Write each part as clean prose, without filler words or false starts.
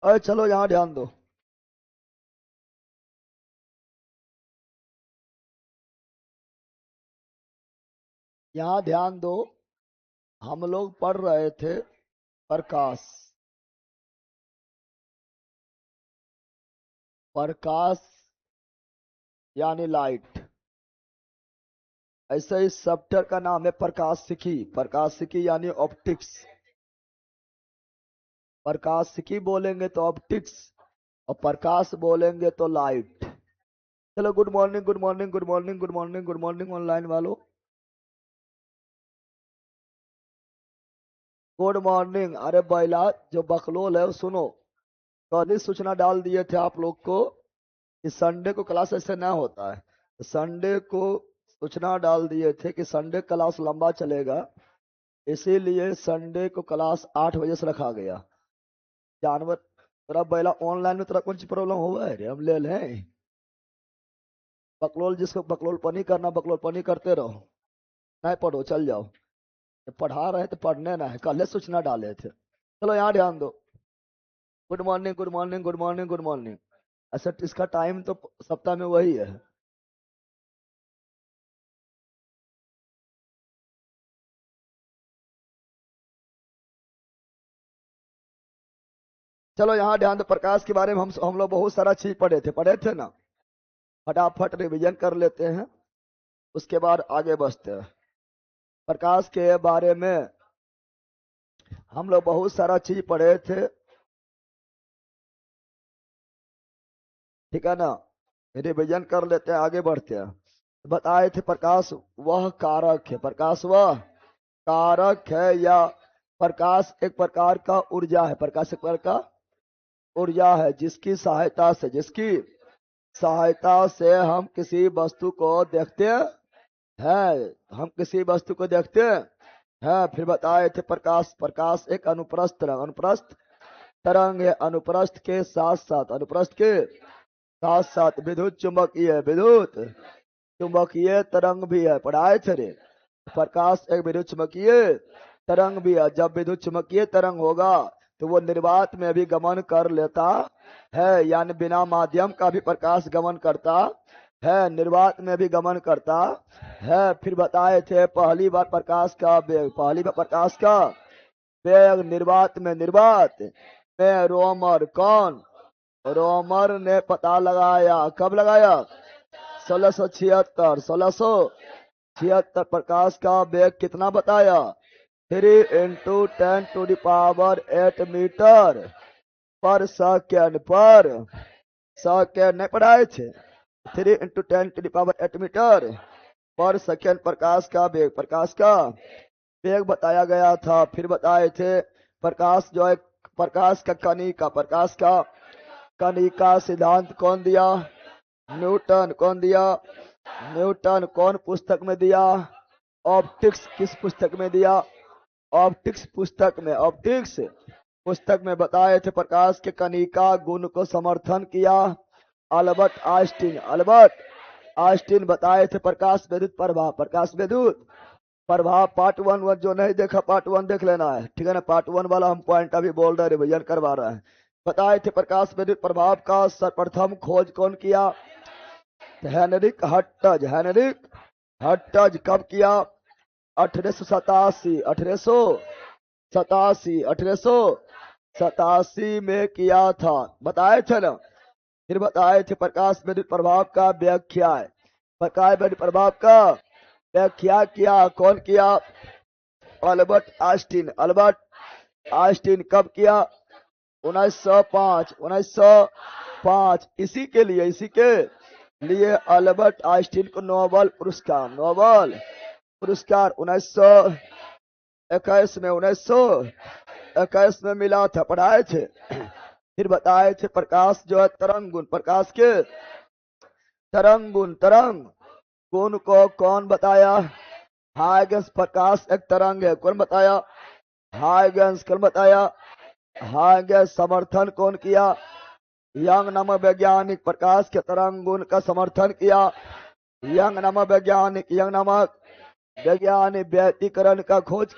अरे चलो यहाँ ध्यान दो। यहाँ ध्यान दो। हम लोग पढ़ रहे थे प्रकाश। प्रकाश यानी लाइट। ऐसे इस सॉफ्टवेयर का नाम है प्रकाशिकी। प्रकाशिकी यानी ऑप्टिक्स। प्रकाशिकी बोलेंगे तो ऑप्टिक्स, और प्रकाश बोलेंगे तो लाइट। चलो good morning good morning good morning good morning good morning online वालों। Good morning. अरे बैला जो बकलोल है वो सुनो। कल ही सूचना डाल दिए थे आप लोग को कि संडे को क्लास ऐसे ना होता है। संडे को सूचना डाल दिए थे कि संडे क्लास लंबा चलेगा, इसीलिए संडे को क्लास 8 बजे से रखा गया। जानवर तेरा बैला ऑनलाइन में तेरा कौन सी प्रॉब्लम हुआ है रे? हम ले लें बकलोल। जिसको बकलोल पनी करना बकलोल पनी करते रहो। नहीं पढ़ो चल जाओ। पढ़ा रहे थे पढ़ने ना है, कल सूचना डाले थे। चलो यहाँ ध्यान दो। Good morning good morning good morning good morning. अच्छा इसका टाइम तो सप्ताह में वही है। चलो यहाँ ध्यान दो। प्रकाश के बारे में हम लोग बहुत सारा चीज पढ़े थे ना। फटाफट रिवीजन कर लेते हैं, उसके बाद आगे बढ़ते हैं। प्रकाश के बारे में हम लोग बहुत सारा चीज पढ़े थे, ठीक है ना। रिवीजन कर लेते हैं, आगे बढ़ते हैं। बताए थे प्रकाश वह कारक है। प्रकाश वह कारक है, या प्रकाश एक प्रकार का ऊर्जा है। प्रकाश एक प्रकार का ऊर्जा है जिसकी सहायता से हम किसी वस्तु को देखते हैं। हम किसी वस्तु को देखते हैं। फिर बताए थे प्रकाश प्रकाश एक अनुप्रस्थ तरंग है। अनुप्रस्थ के साथ साथ विद्युत चुंबकीय तरंग भी है। पढ़ाए थे रे। प्रकाश एक विद्युत चुंबकीय तरंग भी है। जब विद्युत चुंबकीय तरंग होगा तो वो निर्वात में भी गमन कर लेता है, यानी बिना माध्यम का भी प्रकाश गमन करता है, निर्वात में भी गमन करता है। फिर बताए थे पहली बार प्रकाश का वेग निर्वात में रोमर कौन? रोमर ने पता लगाया। कब लगाया? 1676। प्रकाश का वेग कितना बताया? 3 × 10⁸ मीटर पर सेकेंड नहीं पढ़ाए थे? 3 × 10⁸ मीटर पर सेकेंड प्रकाश का वेग बताया गया था। फिर बताए थे प्रकाश जो है प्रकाश का कनिका सिद्धांत कौन दिया? न्यूटन। कौन दिया? न्यूटन। कौन पुस्तक में दिया? ऑप्टिक्स। किस पुस्तक में दिया? ऑप्टिक्स पुस्तक में बताए थे प्रकाश के कनिका गुण को समर्थन किया अल्बर्ट आइंस्टीन बताए थे प्रकाश विद्युत प्रभाव पार्ट 1 जो नहीं देखा पार्ट 1 देख लेना है, ठीक है ना। पार्ट 1 वाला हम पॉइंट अभी बोल रहे रिवीजन करवा रहे हैं। बताए थे प्रकाश विद्युत प्रभाव का सर्वप्रथम खोज कौन किया? हेनरिक हटज। कब किया? 1887 में किया था। बताए थे ना। फिर बताए थे प्रकाश विद्युत प्रभाव का व्याख्या है। प्रकाश विद्युत प्रभाव का व्याख्या किया कौन किया? Albert Einstein. कब किया? 1905। इसी के लिए अल्बर्ट आइंस्टीन को नोबेल पुरस्कार 1921 में मिला था। पढ़ाए थे। फिर बताए थे प्रकाश जो है तरंग गुण। प्रकाश के तरंग गुण को कौन बताया? हाइगन्स। प्रकाश एक तरंग है, कौन बताया? हाइगन्स। कौन बताया? हाइगन्स। समर्थन कौन किया? यंग नामक वैज्ञानिक प्रकाश के तरंग गुण का समर्थन किया। यंग नामक वैज्ञानिक व्यतिकरण का खोज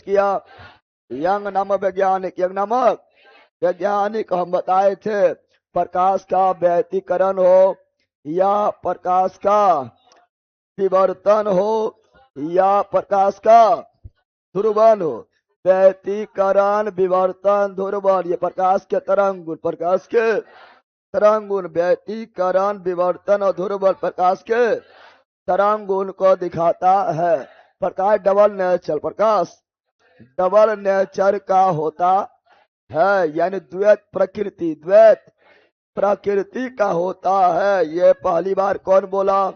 किया। यंग नामक वैज्ञानिक, यंग नामक वैज्ञानिक हम बताए थे प्रकाश का व्यतिकरण हो या प्रकाश का विवर्तन हो या प्रकाश का ध्रुवन हो। व्यतिकरण, विवर्तन, ध्रुवन, ये प्रकाश के तरंग गुण, प्रकाश के तरंग गुण। व्यतिकरण, विवर्तन और ध्रुवन प्रकाश के तरंग गुण को दिखाता है। प्रकाश डबल नेचर, प्रकाश डबल नेचर का होता है, यानी द्वैत प्रकृति, द्वैत प्रकृति का होता है। ये पहली बार कौन बोला?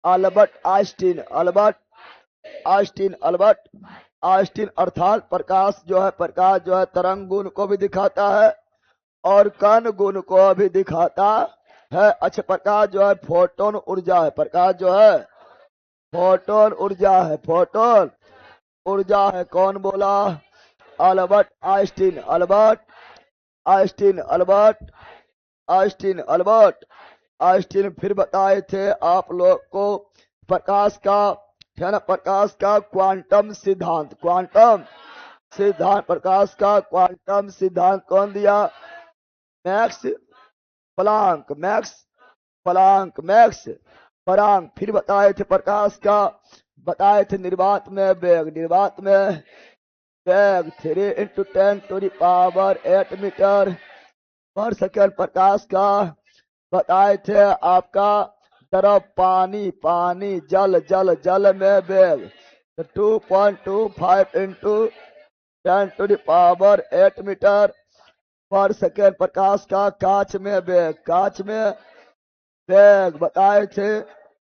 Albert Einstein, Albert Einstein, Albert Einstein. अर्थात प्रकाश जो है तरंग गुण को भी दिखाता है और कण गुण को भी दिखाता है। अच्छा, प्रकाश जो है फोटोन ऊर्जा है, प्रकाश जो है फोटोन ऊर्जा है, फोटोन ऊर्जा है। कौन बोला? Albert Einstein, Albert Einstein, Albert Einstein, Albert Einstein. फिर बताए थे आप लोग को प्रकाश का, है ना, प्रकाश का क्वांटम सिद्धांत, क्वांटम सिद्धांत, प्रकाश का क्वांटम सिद्धांत कौन दिया? Max Planck, max Planck, max Planck. फिर बताए थे प्रकाश का, बताए थे निर्वात में वेग, निर्वात में वेग 3 × 10⁸ मीटर पर सेकेंड प्रकाश का। बताए थे आपका तरफ पानी, पानी, जल, जल, जल में वेग 2.25 × 10⁸ मीटर पर सेकेंड प्रकाश का। कांच में वेग, कांच में वेग बताए थे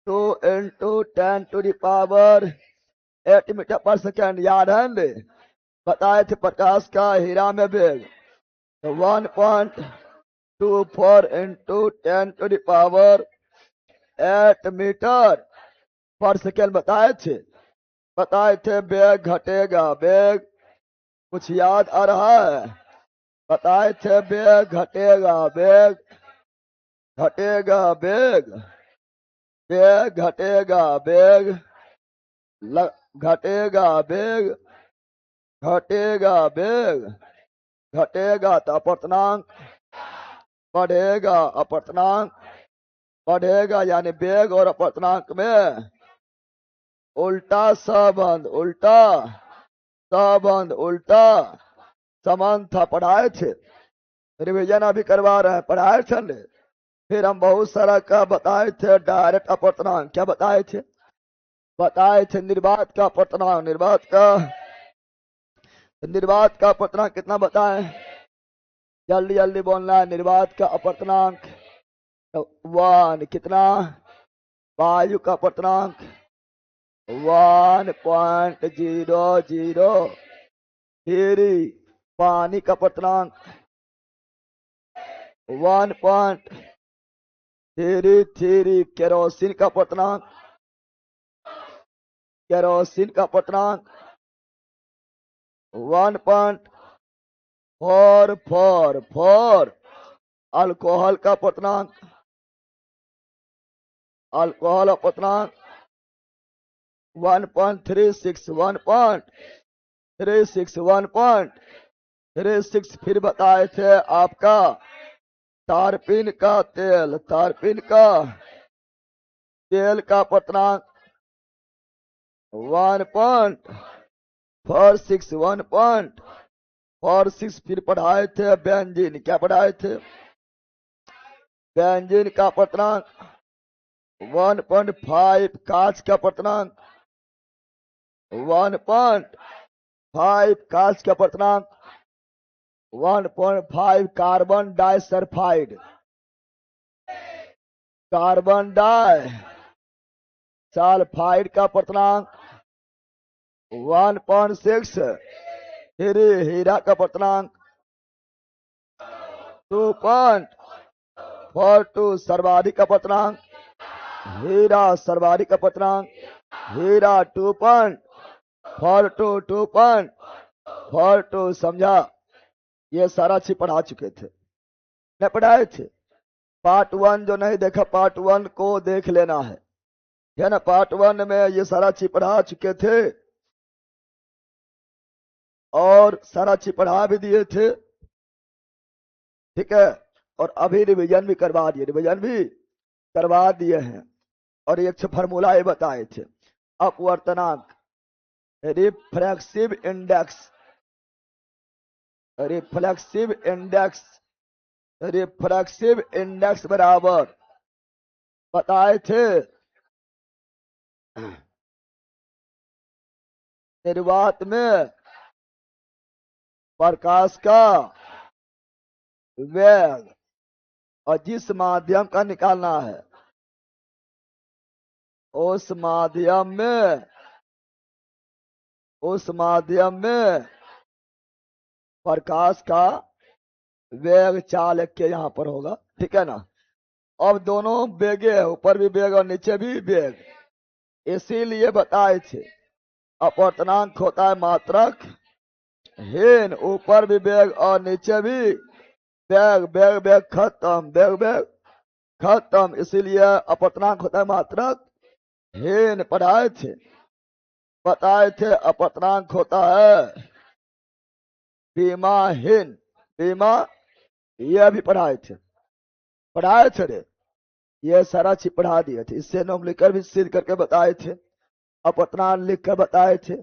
2 × 10⁸ मीटर पर सेकेंड, याद है ना? बताए थे प्रकाश का हीरा में वेग 1.24 × 10⁸ मीटर पर सेकेंड बताए थे। बताए थे वेग घटेगा, वेग कुछ याद आ रहा है? बताए थे वेग घटेगा, वेग घटेगा, वेग वेग घटेगा, वेग घटेगा, वेग घटेगा, वेग घटेगा तो अपवर्तनांक बढ़ेगा, अपवर्तनांक बढ़ेगा, यानी वेग और अपवर्तनांक में उल्टा संबंध, उल्टा संबंध, उल्टा संबंध था। पढ़ाए थे, रिवीजन अभी करवा रहे हैं, पढ़ाए थे ने? फिर हम बहुत सारा का बताए थे डायरेक्ट अपवर्तनांक। क्या बताए थे? बताए थे निर्वात का अपवर्तनांक, निर्वात का अपवर्तनांक कितना बताएं? जल्दी जल्दी बोलना है। निर्वात का अपवर्तनांक 1 कितना? वायु का अपवर्तनांक 1.00। पानी का अपवर्तनांक 1.33। केरोसिन का अपवर्तनांक, केरोसिन का अपवर्तनांक 1.444। अल्कोहल का अपवर्तनांक, अल्कोहल अपवर्तनांक 1.36, 1.36। फिर बताए थे आपका तारपीन का तेल, तारपीन का तेल का अपवर्तनांक 1.46, 1.46। फिर पढ़ाए थे बेंजीन। क्या पढ़ाए थे? बेंजीन का अपवर्तनांक 1.5। कांच का अपवर्तनांक 1.5। कांच का अपवर्तनांक 1.5। कार्बन डाइसल्फाइड, कार्बन डाइसल्फाइड का अपवर्तनांक 1.6। फिर हीरा का अपवर्तनांक 2.42। सर्वाधिक अपवर्तनांक हीरा, सर्वाधिक अपवर्तनांक हीरा 2.42, 2.42। समझा? ये सारा चीज पढ़ा चुके थे, नहीं पढ़ाए थे? पार्ट 1 जो नहीं देखा, पार्ट 1 को देख लेना है ना? पार्ट 1 में ये सारा चीज पढ़ा चुके थे। और सारा चीज पढ़ा भी दिए थे, ठीक है। और अभी रिवीजन भी करवा दिए, रिवीजन भी करवा दिए हैं। और एक फॉर्मूला ये बताए थे, अपवर्तनांक, reflexive index, reflexive index, reflexive index बराबर बताए थे निर्वात में प्रकाश का वेग, और जिस माध्यम का निकालना है उस माध्यम में प्रकाश का वेग चालक यहां पर होगा, ठीक है ना। अब दोनों वेगे है, ऊपर भी वेग और नीचे भी वेग, इसीलिए बताए थे अपवर्तनांक होता है मात्रक हीन, ऊपर भी वेग और नीचे भी वेग, वेग वेग खत्म, वेग वेग खत्म, इसीलिए अपवर्तनांक होता है मात्रक हीन। पढ़ाए थे, बताए थे अपवर्तनांक होता है बीमाहीन, बीमा, यह भी पढ़ाए थे रे, ये सारा चीज पढ़ा दिए थे। इससे नोम लिखकर भी सिद्ध करके बताए थे, अपवर्तनांक लिखकर बताए थे।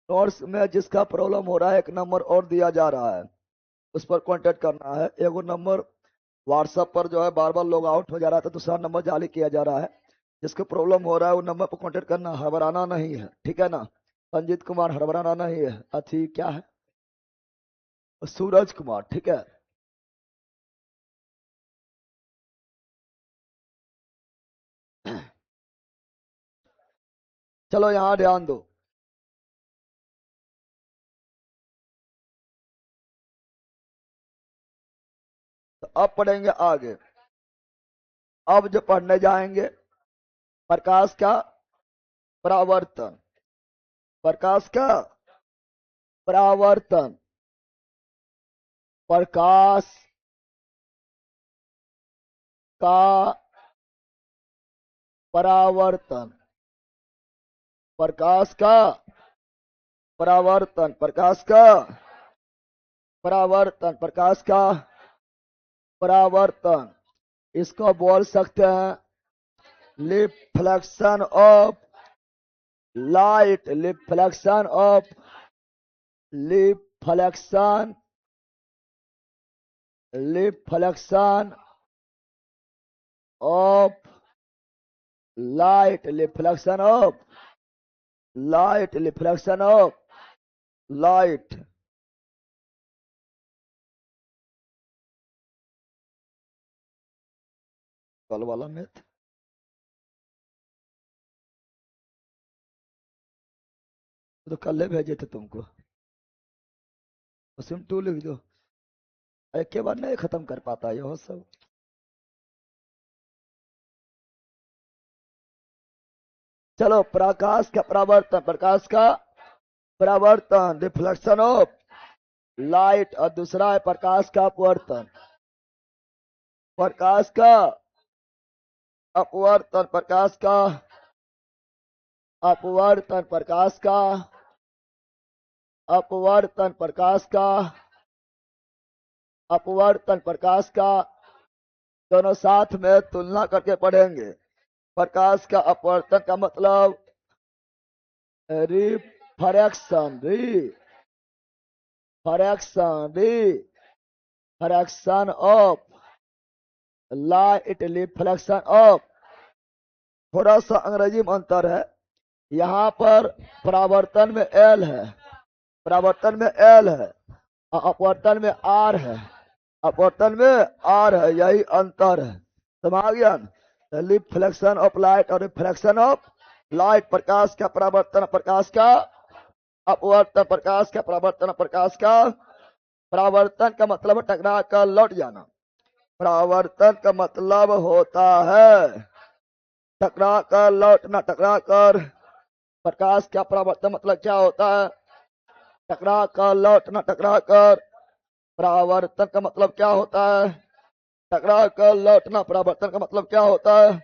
नोट्स में जिसका प्रॉब्लम हो रहा है, एक नंबर और दिया जा रहा है, उस पर कांटेक्ट करना है। एगो नंबर व्हाट्सएप पर जो है बार बार लॉग आउट हो जा रहा था, दूसरा नंबर जारी किया जा रहा है। जिसको प्रॉब्लम हो रहा है वो नंबर पर कांटेक्ट करना, हड़बड़ाना नहीं है, ठीक है ना। संजीत कुमार, हड़बड़ाना नहीं है। अथी क्या है, सूरज कुमार, ठीक है। चलो यहां ध्यान दो, तो अब पढ़ेंगे आगे। अब जो पढ़ने जाएंगे, प्रकाश का परावर्तन, प्रकाश का परावर्तन, प्रकाश का परावर्तन, प्रकाश का परावर्तन, प्रकाश का परावर्तन, प्रकाश का परावर्तन, इसको बोल सकते हैं reflection of light, reflection of, reflection, reflection of light, reflection of light, reflection of light. कल वाला मैथ तो कल भेजे थे तुमको, उसमें टू लिख दो, एक के बाद नहीं खत्म कर पाता यह सब। चलो, प्रकाश का परावर्तन, प्रकाश का परावर्तन, रिफ्लेक्शन ऑफ लाइट, और दूसरा है प्रकाश का अपवर्तन, प्रकाश का अपवर्तन, प्रकाश का अपवर्तन, प्रकाश का अपवर्तन, प्रकाश का अपवर्तन, प्रकाश का, दोनों साथ में तुलना करके पढ़ेंगे। प्रकाश का अपवर्तन का मतलब refraction, refraction of light, reflection of, थोड़ा सा अंग्रेजी में अंतर है। यहाँ पर परावर्तन में एल है, परावर्तन में एल है, और अपवर्तन में आर है, अपवर्तन में आर है, यही अंतर है। समझ गया। रिफ्लेक्शन ऑफ लाइट और रिफ्लेक्शन ऑफ लाइट, प्रकाश का परावर्तन, प्रकाश का अपवर्तन, प्रकाश का परावर्तन, प्रकाश का परावर्तन का मतलब टकरा कर लौट जाना, परावर्तन का मतलब होता है टकरा कर लौटना, टकरा कर। प्रकाश का परावर्तन मतलब क्या होता है, टकरा कर लौटना, टकरा कर। परावर्तन का मतलब क्या होता है? टकरा कर लौटना। परावर्तन का मतलब क्या होता है?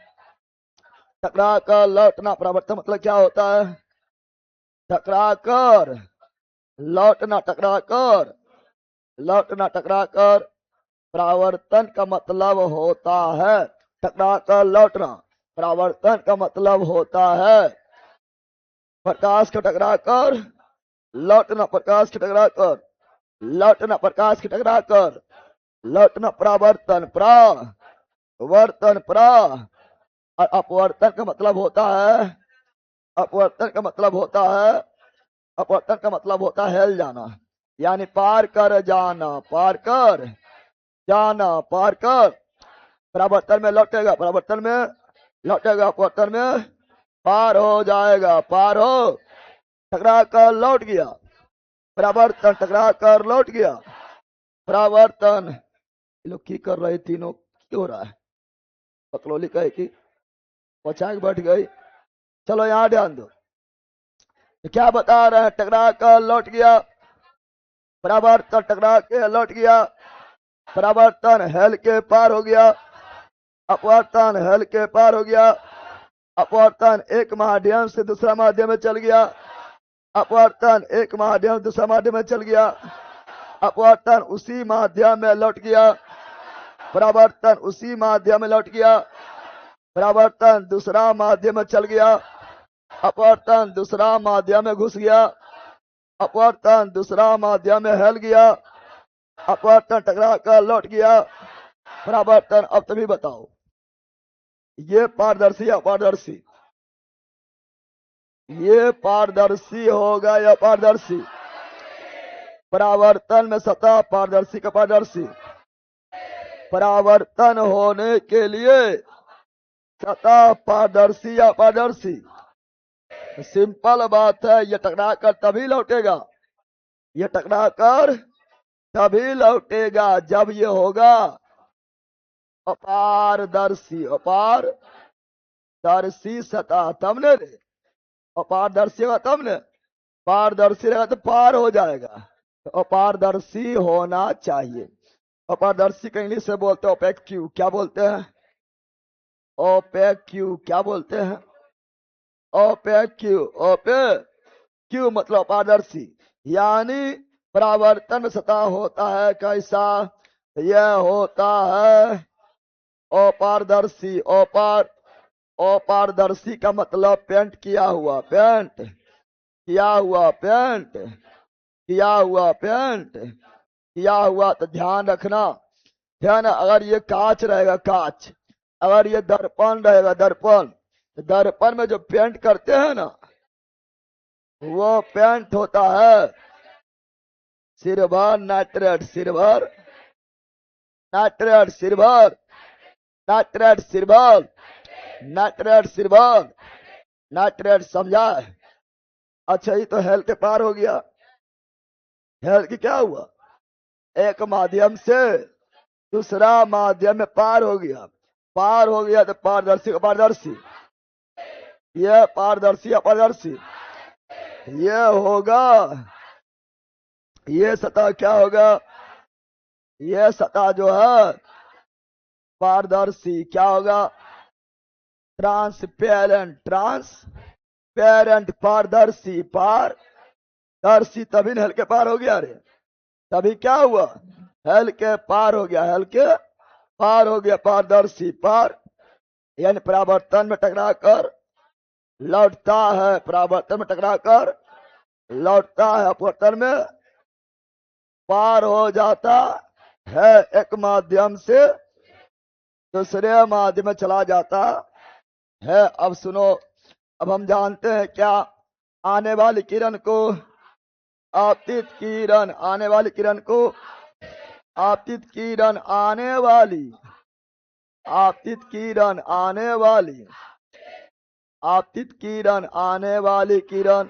टकरा कर लौटना। परावर्तन मतलब क्या होता है? टकरा कर लौटना, टकरा कर लौटना, टकरा कर। परावर्तन का मतलब होता है टकरा कर लौटना। परावर्तन का मतलब होता है प्रकाश के टकरा कर लौटना, प्रकाश के टकरा कर लौटना, प्रकाश के टकरा कर लौटना। परावर्तन, परावर्तन, परा और अपवर्तन का मतलब होता है, अपवर्तन का मतलब होता है, अपवर्तन का मतलब होता है हिल जाना, यानी पार कर जाना, पार कर जाना, पार कर। परावर्तन में लौटेगा, परावर्तन में लौटेगा, अपवर्तन में पार हो जाएगा, पार हो। टकरा कर लौट गया, परावर्तन, टकरा कर लौट गया, परावर्तन। ये लोग की कर रहे तीनों, क्यों हो रहा है? पकलोली कहे कि पहुंचा के बैठ गई। चलो यहां ध्यान दो, तो क्या बता रहे हैं? टकरा कर लौट गया, परावर्तन, टकरा के लौट गया, परावर्तन हेल के पार हो गया, अपवर्तन हेल के पार हो गया, अपवर्तन एक माध्यम से दूसरा माध्यम में चल गया, अपवर्तन एक माध्यम दूसरा माध्यम में चल गया, अपवर्तन उसी माध्यम में लौट गया, परावर्तन उसी माध्यम में लौट गया, परावर्तन दूसरा माध्यम में चल गया, अपवर्तन दूसरा माध्यम में घुस गया, अपवर्तन दूसरा माध्यम में हिल गया, अपवर्तन टकरा कर लौट गया, परावर्तन। अब तभी बताओ, ये पारदर्शी या अपारदर्शी? ये पारदर्शी होगा या अपारदर्शी? परावर्तन में सतह पारदर्शी का पारदर्शी। परावर्तन होने के लिए सतह पारदर्शी या अपारदर्शी? सिंपल बात है, ये टकरा कर तभी लौटेगा, ये टकरा कर तभी लौटेगा जब ये होगा अपारदर्शी, अपारदर्शी सतह, तब ने रे अपारदर्शी होगा, तब ने पारदर्शी रहेगा तो पार हो जाएगा, तो अपारदर्शी होना चाहिए। अपारदर्शी का इंग्लिश में बोलते हैं ओपेक्यू, क्या बोलते हैं? ओपेक्यू, क्या बोलते हैं? ओपेक्यू, ओपेक्यू मतलब अपारदर्शी, यानी परावर्तन सतह होता है कैसा? यह होता है अपारदर्शी। अपारदर्शी का मतलब पेंट किया हुआ, पेंट किया हुआ, पेंट किया हुआ, पेंट किया हुआ। तो ध्यान रखना, ध्यान, अगर ये कांच रहेगा, कांच, अगर ये दर्पण रहेगा, दर्पण, तो दर्पण में जो पेंट करते हैं ना, वो पेंट होता है silver nitrate, silver nitrate, silver nitrate, silver nitrate, silver nitrate, समझा? अच्छा, ये तो हेल के पार हो गया। हेल की क्या हुआ? एक माध्यम से दूसरा माध्यम में पार हो गया, पार हो गया तो पारदर्शी, अपारदर्शी। यह पारदर्शी, अपारदर्शी, ये होगा, ये सतह क्या होगा? ये सतह जो है पारदर्शी क्या होगा? ट्रांसपेरेंट, ट्रांसपेरेंट, पारदर्शी, पारदर्शी। तभी हल के पार हो गया रे, तभी क्या हुआ? हल के पार हो गया, हल के पार हो गया, पारदर्शी, पार यानी परावर्तन में टकरा कर लौटता है, परावर्तन में टकरा कर लौटता है, अपवर्तन में पार हो जाता है, एक माध्यम से दूसरे माध्यम में चला जाता है। अब सुनो, अब हम जानते हैं क्या? आने वाली किरण को आपतित किरण, आने वाली किरण को आपतित किरण, आने वाली आपतित किरण, आने वाली आपतित किरण, आने वाली किरण,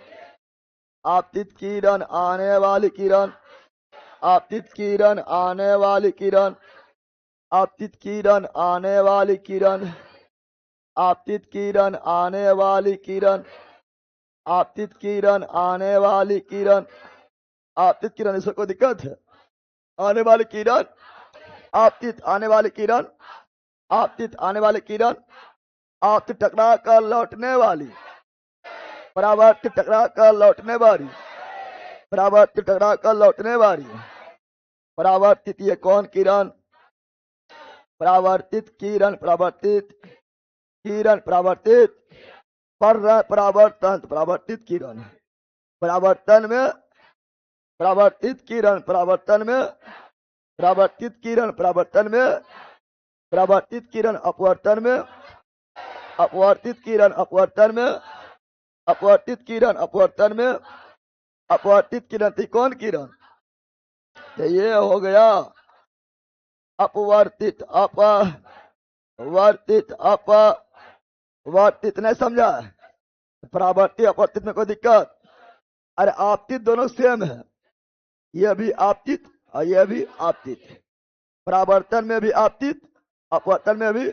आपतित किरण, आने वाली किरण, आपतित किरण, आने वाली किरण, आपतित किरण, आने वाली किरण, आपतित किरण, आने वाली किरण, आपतित किरण, आने वाली किरण, आपतित किरण, इसमें कोई दिक्कत है? आने वाली किरण, आपतित आने वाली किरण, आपतित आने वाली किरण, आपतित टकरा कर लौटने वाली, परावर्तित टकरा कर लौटने वाली, परावर्तित टकरा कर लौटने वाली, परावर्तित ये कौन किरण? परावर्तित किरण, परावर्तित किरण, परावर्तित परावर्तन, परावर्तित किरण, परावर्तन में परावर्तित किरण, परावर्तन में परावर्तित किरण, परावर्तन में परावर्तित किरण, अपवर्तन में अपवर्तित किरण, अपवर्तन में अपवर्तित किरण, अपवर्तन में अपवर्तित किरण। कौन किरण? तो ये हो गया अपवर्तित, अपवर्तित, अपवर्तित। नहीं समझा? परावर्तित अपवर्तित में कोई दिक्कत? अरे आपतित दोनों सेम है, ये भी आपतित और ये भी आपतित। परावर्तन में भी आपतित, अपवर्तन में भी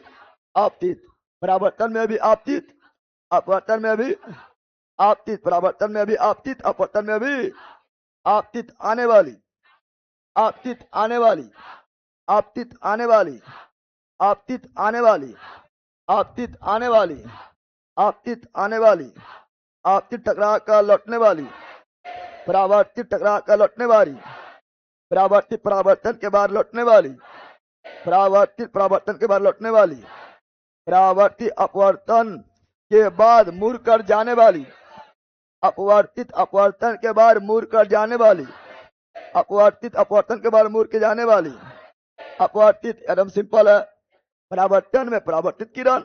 आपतित, परावर्तन में भी आपतित, अपवर्तन में भी आपतित, परावर्तन में भी आपतित, अपवर्तन में भी आपतित। आने वाली, आपतित आने वाली, आपतित आने वाली, आपतित आने वाली, आपतित आने वाली, आपतित आने वाली, आपतित टकरा कर लौटने वाली, परावर्तित टकरा कर लौटने वाली, परावर्तित परावर्तन के बाद लौटने वाली, परावर्तित परावर्तन के बाद लौटने वाली, परावर्तित अपवर्तन के बाद मुड़ कर जाने वाली, अपवर्तित अपवर्तन के बाद मुड़ कर जाने वाली, अपवर्तित अपवर्तन के बाद मुड़ के जाने वाली, अपवर्तित एकदम सिंपल है। परावर्तन में परावर्तित किरण,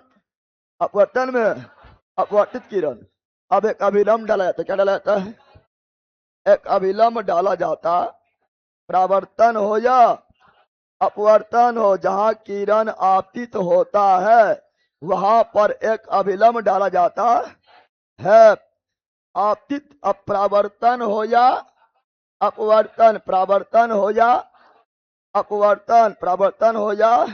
अपवर्तन में अपवर्तित किरण। अब एक अभिलंब डाला जाता है। क्या डाला जाता है? एक अभिलंब डाला जाता। परावर्तन हो या अपवर्तन हो, जहां किरण आपतित होता है वहां पर एक अभिलंब डाला जाता है। आपतित अपरावर्तन हो या अपवर्तन, परावर्तन हो या अपवर्तन, परावर्तन हो या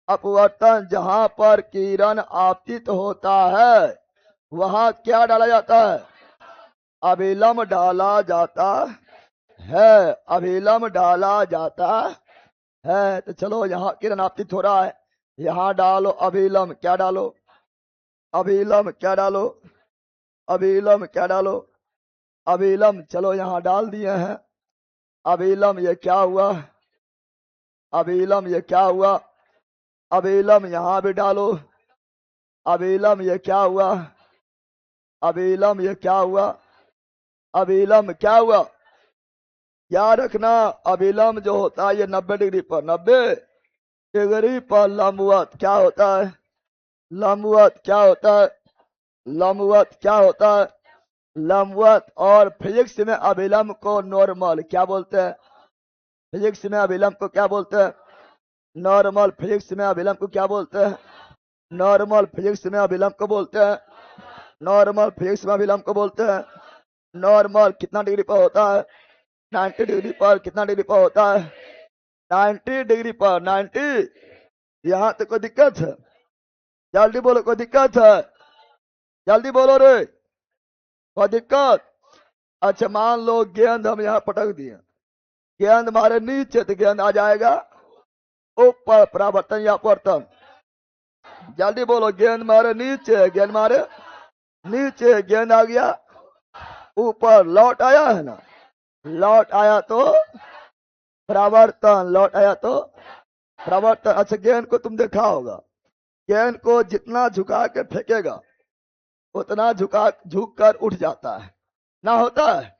अपवर्तन, जहां पर किरण आपतित होता है वहां क्या डाला जाता है? अभिलंब डाला जाता है, अभिलंब डाला जाता है। तो चलो यहाँ किरण आपतित हो रहा है, यहाँ डालो अभिलंब। क्या डालो? अभिलंब। क्या डालो? अभिलंब। क्या डालो? अभिलंब। चलो यहाँ डाल दिए हैं अभिलंब। ये क्या हुआ? अभिलंब। ये क्या हुआ? अभिलंब यहाँ भी डालो अभिलंब। ये क्या हुआ? अभिलंब। ये क्या हुआ? अभिलंब। क्या हुआ? याद रखना अभिलंब जो होता है ये 90 डिग्री पर, 90 डिग्री पर लंबवत क्या होता है? लंबवत। क्या होता है? लंबवत। क्या होता है? लंबवत। और फिजिक्स में अभिलंब को नॉर्मल क्या बोलते हैं? फिजिक्स में अभिलंब को क्या बोलते हैं? नॉर्मल। फिजिक्स में अभिलंब को क्या बोलते हैं? नॉर्मल। फिजिक्स में अभिलंब को बोलते हैं नॉर्मल। फिजिक्स में अभिलंब को बोलते हैं नॉर्मल। कितना डिग्री पर होता है? 90 डिग्री पर। कितना डिग्री पर होता है? 90 डिग्री पर। 90। यहाँ तक कोई दिक्कत है? जल्दी बोलो, कोई दिक्कत है? जल्दी बोलो रे, कोई दिक्कत? अच्छा मान लो गेंद हम यहाँ पटक दिए, गेंद मारे नीचे तो गेंद आ जाएगा ऊपर। परावर्तन या अपवर्तन? जल्दी बोलो। गेंद मारे नीचे, गेंद मारे नीचे, गेंद आ गया ऊपर, लौट आया है ना? लौट आया तो परावर्तन, लौट आया तो परावर्तन। अच्छा गेंद को तुम देखा होगा, गेंद को जितना झुका के फेंकेगा उतना झुक कर उठ जाता है ना? होता है।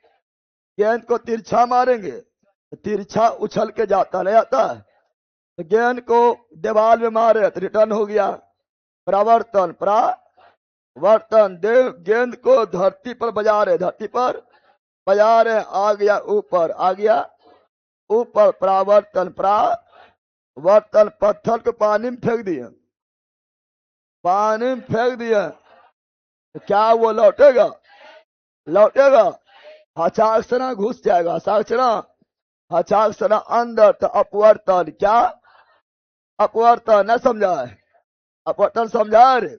गेंद को तिरछा मारेंगे तो तिरछा उछल के जाता नहीं आता है। तो गेंद को दीवार में मारे तो रिटर्न हो गया परावर्तन। परावर्तन। गेंद को धरती पर बजा रहे, धरती पर बजा रहे, आ गया ऊपर, आ गया ऊपर, परावर्तन। परावर्तन। पत्थर को पानी में फेंक दिए, पानी में फेंक दिए तो क्या वो लौटेगा? लौटेगा? हस्ताक्षर घुस जाएगा, हस्ताक्षर अंदर, तो अपवर्तन। क्या? अपवर्तन। न समझा है? अपवर्तन समझा रे?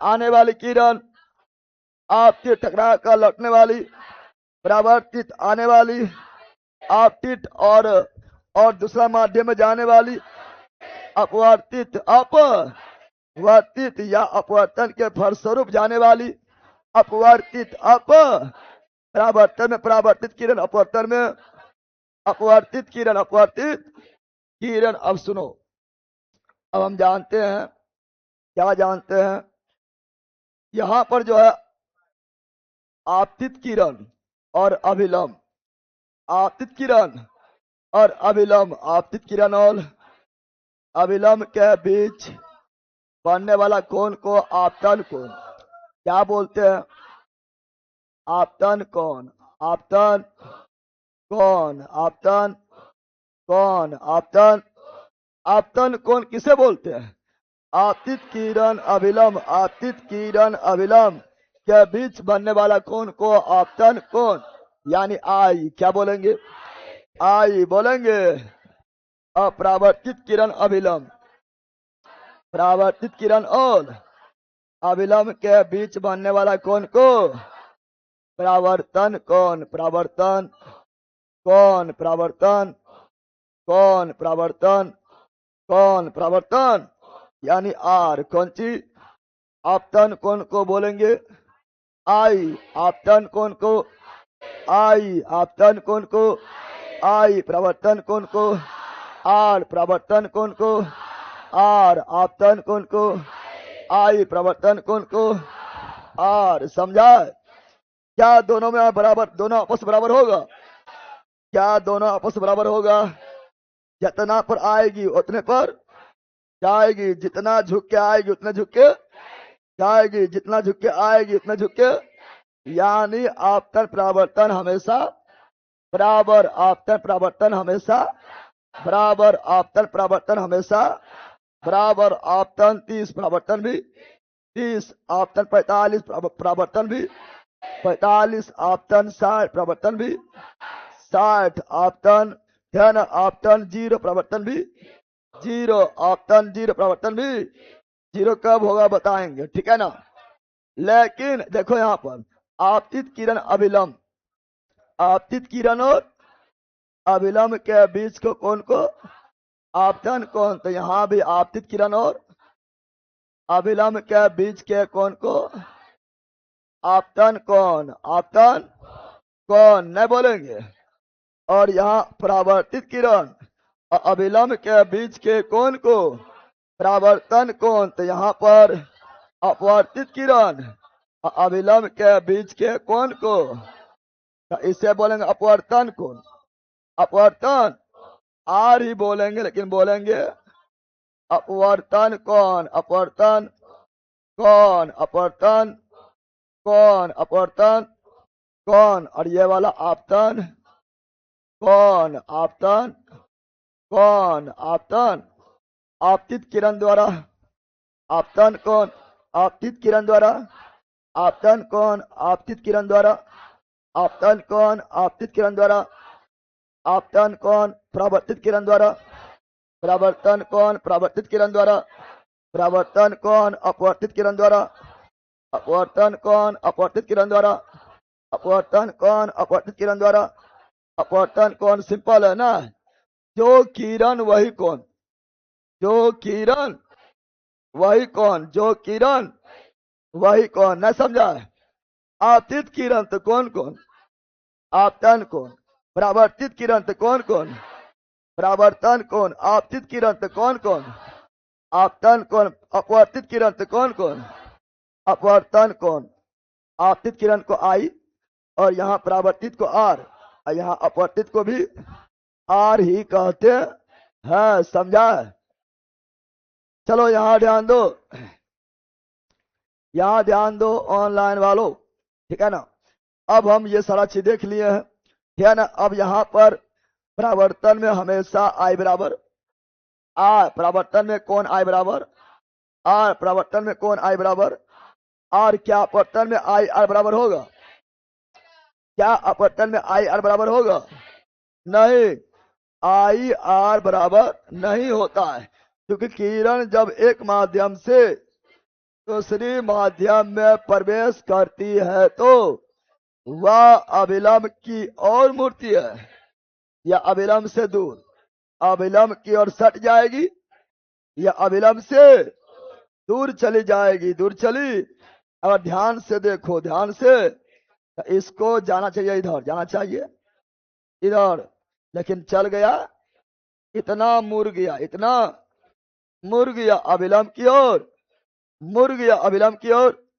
आने वाली किरण आपके टकरा कर लौटने वाली, परावर्तित आने वाली, आपतित और दूसरा माध्यम में जाने वाली अपवर्तित अपवर्तित या अपवर्तन के फलस्वरूप जाने वाली अपवर्तित परावर्तन में परावर्तित किरण अपवर्तन में अपवर्तित किरण अपवर्तित किरण। अब सुनो, अब हम जानते हैं, क्या जानते हैं, यहां पर जो है आपतित किरण और अभिलंब, आपतित किरण और अभिलंब, आपतित किरण और अभिलंब के बीच बनने वाला कोण को आपतन कोण क्या बोलते हैं? आपतन कोण, आपतन कोण, आपतन कोण, आपतन आपतन कोण किसे बोलते हैं? आपतित किरण अभिलंब, आपतित किरण अभिलंब के बीच बनने वाला कोण को आपतन कोण यानी आई क्या बोलेंगे? आई बोलेंगे। अपरावर्तित किरण अभिलंब, परावर्तित किरण और अभिलंब के बीच बनने वाला कोण को परावर्तन कोण, परावर्तन कोण, परावर्तन कोण, परावर्तन कोण, परावर्तन यानी आर। कौन सी? आपतन कोण को बोलेंगे आई, आपतन कोण को आई, आपतन कोण को आई, प्रवर्तन कोण को आर, प्रवर्तन कोण को आर, आपतन कोण को आई, प्रवर्तन कोण को आर। समझा? क्या दोनों में बराबर, दोनों आपस बराबर होगा? क्या दोनों आपस बराबर होगा? जितना पर आएगी उतने पर जाएगी, जितना झुक के आएगी उतना झुक के जाएगी, जितना झुक के आएगी उतना झुक के, यानी आपतन परावर्तन हमेशा बराबर, आपतन परावर्तन हमेशा बराबर, आपतन परावर्तन हमेशा बराबर। आपतन 30 परावर्तन भी 30, आपतन 45 परावर्तन भी 45, आपतन 60 परावर्तन भी 60, आपतन ध्यान, आपतन 0 परावर्तन भी 0, आपतन 0 परावर्तन भी 0 कब होगा बताएंगे, ठीक है ना। लेकिन देखो यहां पर आपतित किरण अभिलंब, आपतित किरण और अभिलंब के बीच को कोण को आपतन कोण, तो यहां भी आपतित किरण और अभिलंब के बीच के कोण को आपतन कोण, आपतन कोण नहीं बोलेंगे। और यहाँ परावर्तित किरण और अभिलंब के बीच के कोण को परावर्तन कोण, तो यहाँ पर अपवर्तित किरण और अभिलंब के बीच के कोण को, तो इसे बोलेंगे अपवर्तन कोण, अपवर्तन आर ही बोलेंगे, लेकिन बोलेंगे अपवर्तन कोण, अपवर्तन कोण, अपवर्तन कोण, अपवर्तन कोण। और ये वाला आपतन कोण, आपतन कोण, आपतन आपतित किरण द्वारा, आपतन कोण आपतित किरण द्वारा, आपतन कोण आपतित किरण द्वारा, आपतन कोण आपतित किरण द्वारा, आपतन कोण परावर्तित किरण द्वारा, परावर्तन कोण परावर्तित किरण द्वारा, परावर्तन कोण अपवर्तित किरण द्वारा, अपवर्तन कोण अपवर्तित किरण द्वारा, अपवर्तन कोण अपवर्तित किरण द्वारा, अपवर्तन कोण। सिंपल है ना, जो किरण वही कोण, जो किरण वही कोण, जो किरण वही कोण, न समझा? आपतित किरण तो कौन कौन? आपतन कोण, परावर्तित किरण तो कौन कौन? परावर्तन कोण, आपतित किरण तो कौन कौन? आपतन कोण, अपवर्तित किरण तो कौन कौन? अपवर्तन कोण। आपतित किरण को आई और यहाँ परावर्तित को आर, और यहाँ अपवर्तित को भी आर ही कहते हैं। समझा? चलो यहाँ ध्यान दो, यहाँ ध्यान दो ऑनलाइन वालों, ठीक है ना। अब हम ये सारा चीज देख लिए हैं, ठीक है ना। अब यहाँ पर परावर्तन में हमेशा आई बराबर आर, परावर्तन में कौन आई बराबर आर, परावर्तन में कौन आई बराबर आर। क्या अपवर्तन में आई आर बराबर होगा? क्या अपवर्तन में आई आर बराबर होगा? नहीं, आई आर बराबर नहीं होता है, क्योंकि किरण जब एक माध्यम से दूसरी माध्यम में प्रवेश करती है तो वह अभिलंब की और मूर्ति है, या अविलंब से दूर, अविलंब की ओर सट जाएगी या अविलंब से दूर चली जाएगी, दूर चली। अगर ध्यान से देखो, ध्यान से, तो इसको जाना चाहिए, इधर जाना चाहिए, इधर, लेकिन चल गया, इतना मुड़ गया, इतना मुड़ गया अविलंब की ओर, मुड़ गया अविलंब की ओर।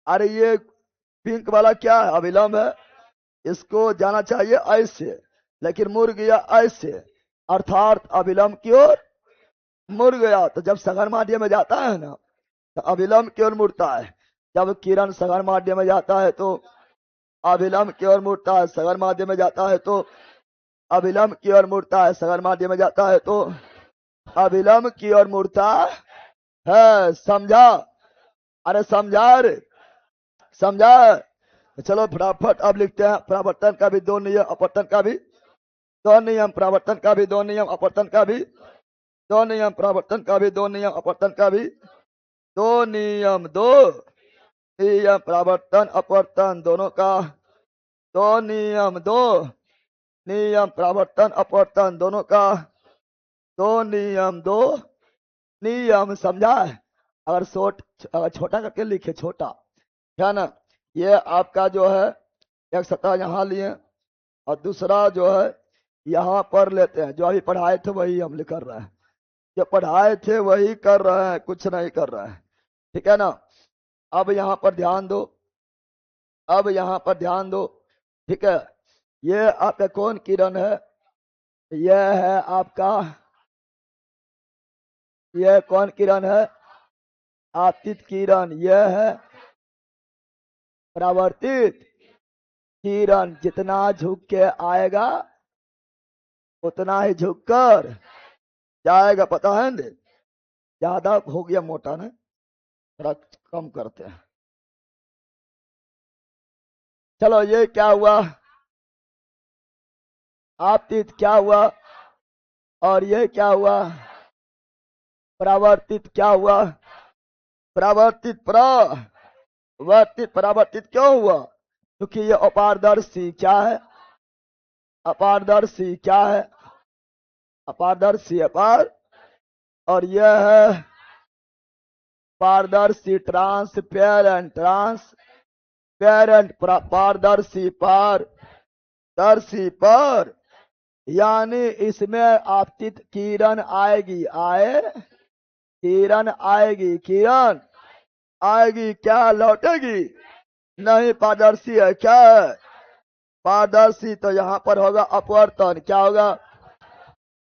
अरे ये पिंक वाला क्या है? अविलंब है, इसको जाना चाहिए ऐसे, लेकिन मुड़ गया ऐसे, अर्थात अविलंब की ओर मुड़ गया। तो जब सघन माध्यम में जाता है ना, तो अविलंब की ओर मुड़ता है। जब किरण सघन माध्यम में जाता है तो अविलंब की ओर मुड़ता है, सघन माध्यम में जाता है तो अविलंब की ओर मुड़ता है, सघन माध्यम में जाता है तो अविलंब की ओर मुड़ता है। समझा? अरे समझा रे, समझा? तो चलो फटाफट अब लिखते हैं। परावर्तन का भी दो नियम, अपवर्तन का भी दो नियम, परावर्तन का भी दो नियम, अपवर्तन का भी दो नियम, परावर्तन का भी दो नियम, अपवर्तन का भी दो नियम, दो नियम, परावर्तन अपवर्तन दोनों का दो नियम, दो नियम, परावर्तन अपवर्तन दोनों का दो नियम, दो नियम। समझा? अगर छोटा करके लिखे, छोटा है ना, ये आपका जो है एक सतह यहाँ लिए और दूसरा जो है यहाँ पर लेते हैं। जो अभी पढ़ाए थे वही हम लिख कर रहे हैं, जो पढ़ाए थे वही कर रहे हैं, कुछ नहीं कर रहे हैं। ठीक है ना? अब यहाँ पर ध्यान दो, अब यहाँ पर ध्यान दो। ठीक है, ये आपका कौन किरण है? यह है आपका, यह कौन किरण है? आपतित किरण। यह है परावर्तित किरण। जितना झुक के आएगा उतना ही झुक कर जाएगा, पता है ना? ज्यादा हो गया मोटा ना, थोड़ा कम करते हैं। चलो, ये क्या हुआ? आपतित क्या हुआ? और ये क्या हुआ? परावर्तित क्या हुआ? परावर्तित, परावर्तित, परावर्तित क्यों हुआ? क्योंकि ये अपारदर्शी क्या है? अपारदर्शी क्या है? अपारदर्शी, अपार, और यह है पारदर्शी, ट्रांसपेरेंट, ट्रांसपेरेंट, पारदर्शी, पारदर्शी पर, यानी इसमें आपतित किरण आएगी, आए किरण आएगी, किरण आएगी, क्या लौटेगी? नहीं, पारदर्शी है, क्या है? पारदर्शी। तो यहाँ पर होगा अपवर्तन, क्या होगा?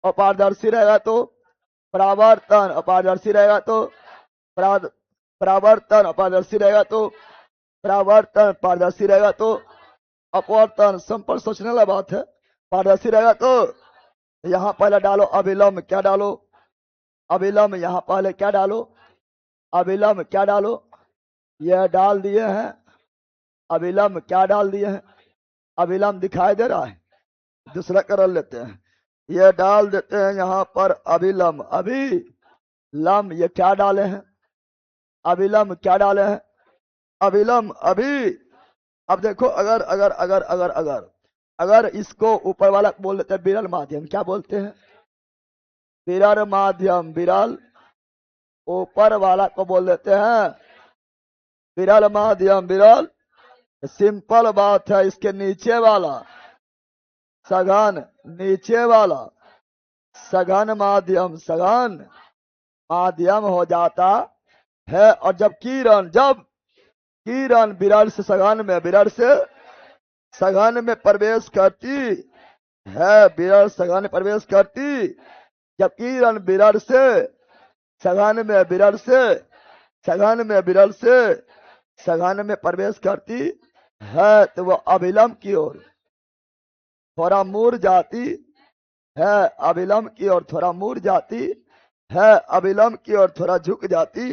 अपारदर्शी रहेगा तो परावर्तन, अपारदर्शी रहेगा तो परावर्तन, अपारदर्शी रहेगा तो परावर्तन, पारदर्शी रहेगा तो अपवर्तन। संपर्क सोचने वाला बात है। पारदर्शी रहेगा तो यहाँ पहले डालो अविलंब, क्या डालो? अविलंब। यहाँ पहले क्या डालो? अविलंब। क्या डालो? यह डाल दिए हैं अविलंब। क्या डाल दिए हैं? अविलंब दिखाई दे रहा है? दूसरा कर लेते हैं, यह डाल देते हैं यहाँ पर अविलंब, अभिलंब। ये क्या डाले हैं? अविलंब। क्या डाले हैं? अविलंब, अभी। अब देखो, अगर अगर अगर अगर अगर अगर इसको ऊपर वाला बोल देते हैं विरल माध्यम, क्या बोलते हैं? विरल माध्यम। विरल, ऊपर वाला को बोल देते हैं विरल माध्यम, विरल। सिंपल बात है। इसके नीचे वाला सघन, नीचे वाला सघन माध्यम, सघन माध्यम हो जाता है। और जब किरण विरल से सघन में, विरल से सघन में प्रवेश करती है, विरल सघन में प्रवेश करती, जब किरण विरल से सघन में, विरल से सघन में, विरल से सघन में प्रवेश करती है, तो वो अविलंब की ओर थोड़ा मुड़ जाती है, अविलंब की ओर थोड़ा मुड़ जाती है, अविलंब की ओर थोड़ा झुक जाती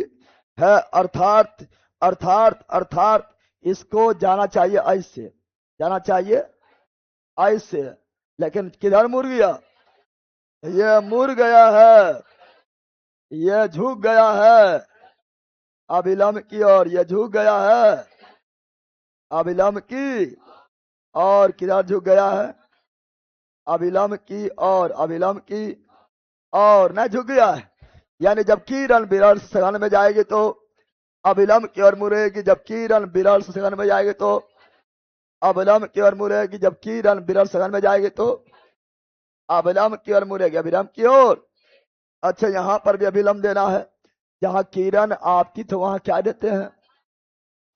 है। अर्थात अर्थात अर्थात इसको जाना चाहिए ऐसे, जाना चाहिए ऐसे, लेकिन किधर मुड़ गया? ये मुड़ गया है, ये झुक गया है अविलंब की ओर, ये झुक गया है अविलंब की और किधर झुक गया है? अविलंब की और अविलंब की और न झुक गया है, यानी जब किरण विरल सघन में जाएगी तो अविलंब की ओर मुड़ेगी, जब किरण विरल सघन में जाएगी तो अविलंब की ओर मुड़ेगी, जब किरण विरल सघन में जाएगी तो अविलंब की ओर मुड़ेगी, अविलंब की ओर। अच्छा, यहां पर भी अविलंब देना है। जहां किरण आपतित हो वहां क्या देते हैं?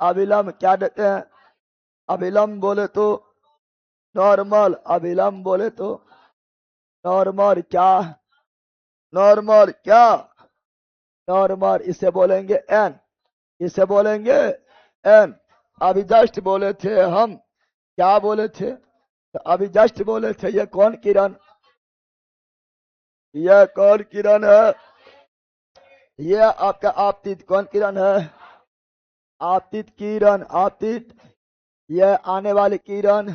अविलंब। क्या देते हैं? अविलंब बोले तो नॉर्मल, अविलंब बोले तो नॉर्मल। क्या? नॉर्मल। क्या? नॉर्मल। इसे बोलेंगे एन, इसे बोलेंगे एन। अभी जस्ट बोले थे हम, क्या बोले थे? तो अभी जस्ट बोले थे ये कौन किरण, यह कौन किरण है? ये आपका आपतित कौन किरण है? आपतित किरण, आपतित। यह आने वाली किरण,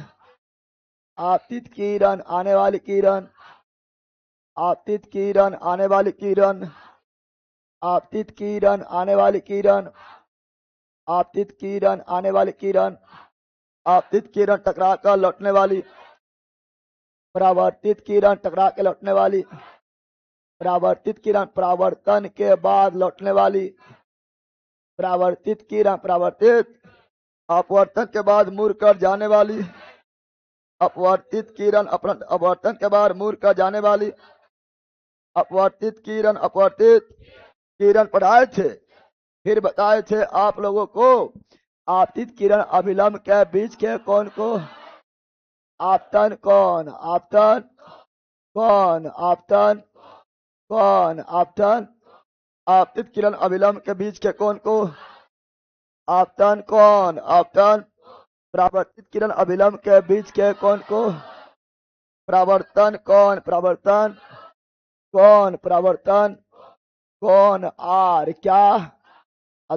आपतित किरण, आने वाली किरण, आपतित किरण, आने वाली किरण, आपतित किरण, आने वाली किरण, आपतित किरण, आने वाली किरण, आपतित किरण टकरा कर लौटने वाली, परावर्तित किरण टकरा के लौटने वाली, परावर्तित किरण परावर्तन के बाद लौटने वाली, परावर्तित किरण परावर्तित अपवर्तन के बाद मुड़ कर जाने वाली, अपवर्तित किरण अपवर्तन के बाद मुड़ कर जाने वाली, अपवर्तित किरण अपवर्तित किरण पढ़ाए थे, फिर बताए थे आप लोगों को आपतित किरण अभिलंब के बीच के कौन को? आपतन कौन? आपतन कौन? आपतन कौन? आपतन। आपतित किरण अभिलंब के बीच के कौन को? आपतन कौन? आपतन। परावर्तित किरण अभिलंब के बीच के कौन को? परावर्तन कौन? परावर्तन कौन? परावर्तन कौन? आर। क्या?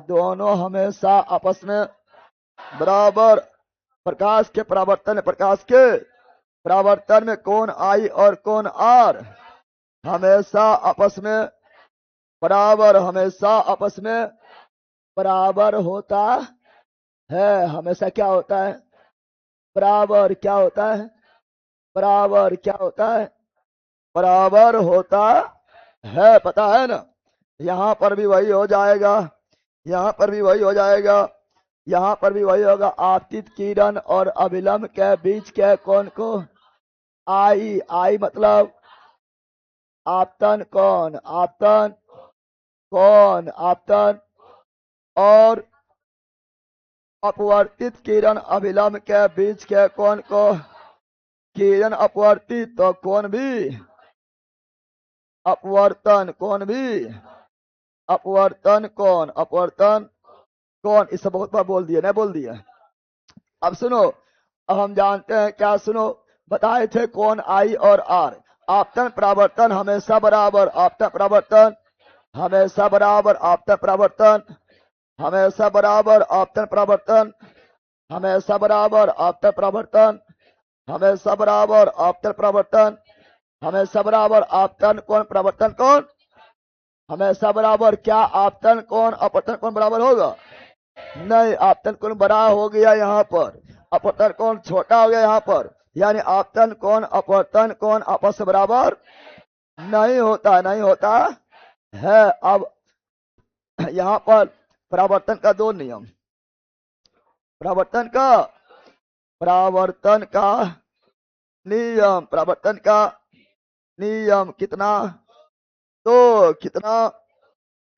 दोनों हमेशा आपस में बराबर। प्रकाश के परावर्तन, प्रकाश के परावर्तन में कौन आई और कौन आर हमेशा आपस में बराबर, हमेशा आपस में बराबर होता है। हमेशा क्या होता है? बराबर। क्या होता है? बराबर। क्या होता है? बराबर होता है। पता है ना? यहां पर भी वही हो जाएगा, यहां पर भी वही हो जाएगा, यहां पर भी वही होगा। आपतित किरण और अभिलंब के बीच के कौन को? आई। आई मतलब आपतन कौन? आपतन कौन? आपतन। और अपवर्तित किरण अभिलंब के बीच के कौन को? किरण अपवर्तित तो कौन भी अपवर्तन, कौन भी अपवर्तन कौन? अपवर्तन कौन? इसे बहुत बार बोल दिया, नहीं बोल दिया। अब सुनो, अब हम जानते हैं क्या, सुनो, बताए थे कौन आई और आर। आपतन परावर्तन हमेशा बराबर, आपतन परावर्तन हमेशा बराबर, आपतन परावर्तन हमेशा बराबर, आपतन परावर्तन हमेशा बराबर, आपतन परावर्तन हमेशा बराबर, आपतन परावर्तन हमेशा बराबर। आपतन कौन? परावर्तन कौन? हमेशा बराबर। क्या आपतन कौन अपवर्तन कौन बराबर होगा? नहीं, आपतन कोण बड़ा हो गया यहाँ पर, अपवर्तन कोण छोटा हो गया यहाँ पर, यानी आपतन कोण अपवर्तन कोण आपस से बराबर नहीं होता, नहीं होता है। अब यहाँ पर परावर्तन का दो नियम, परावर्तन का नियम, परावर्तन का नियम कितना? दो। कितना?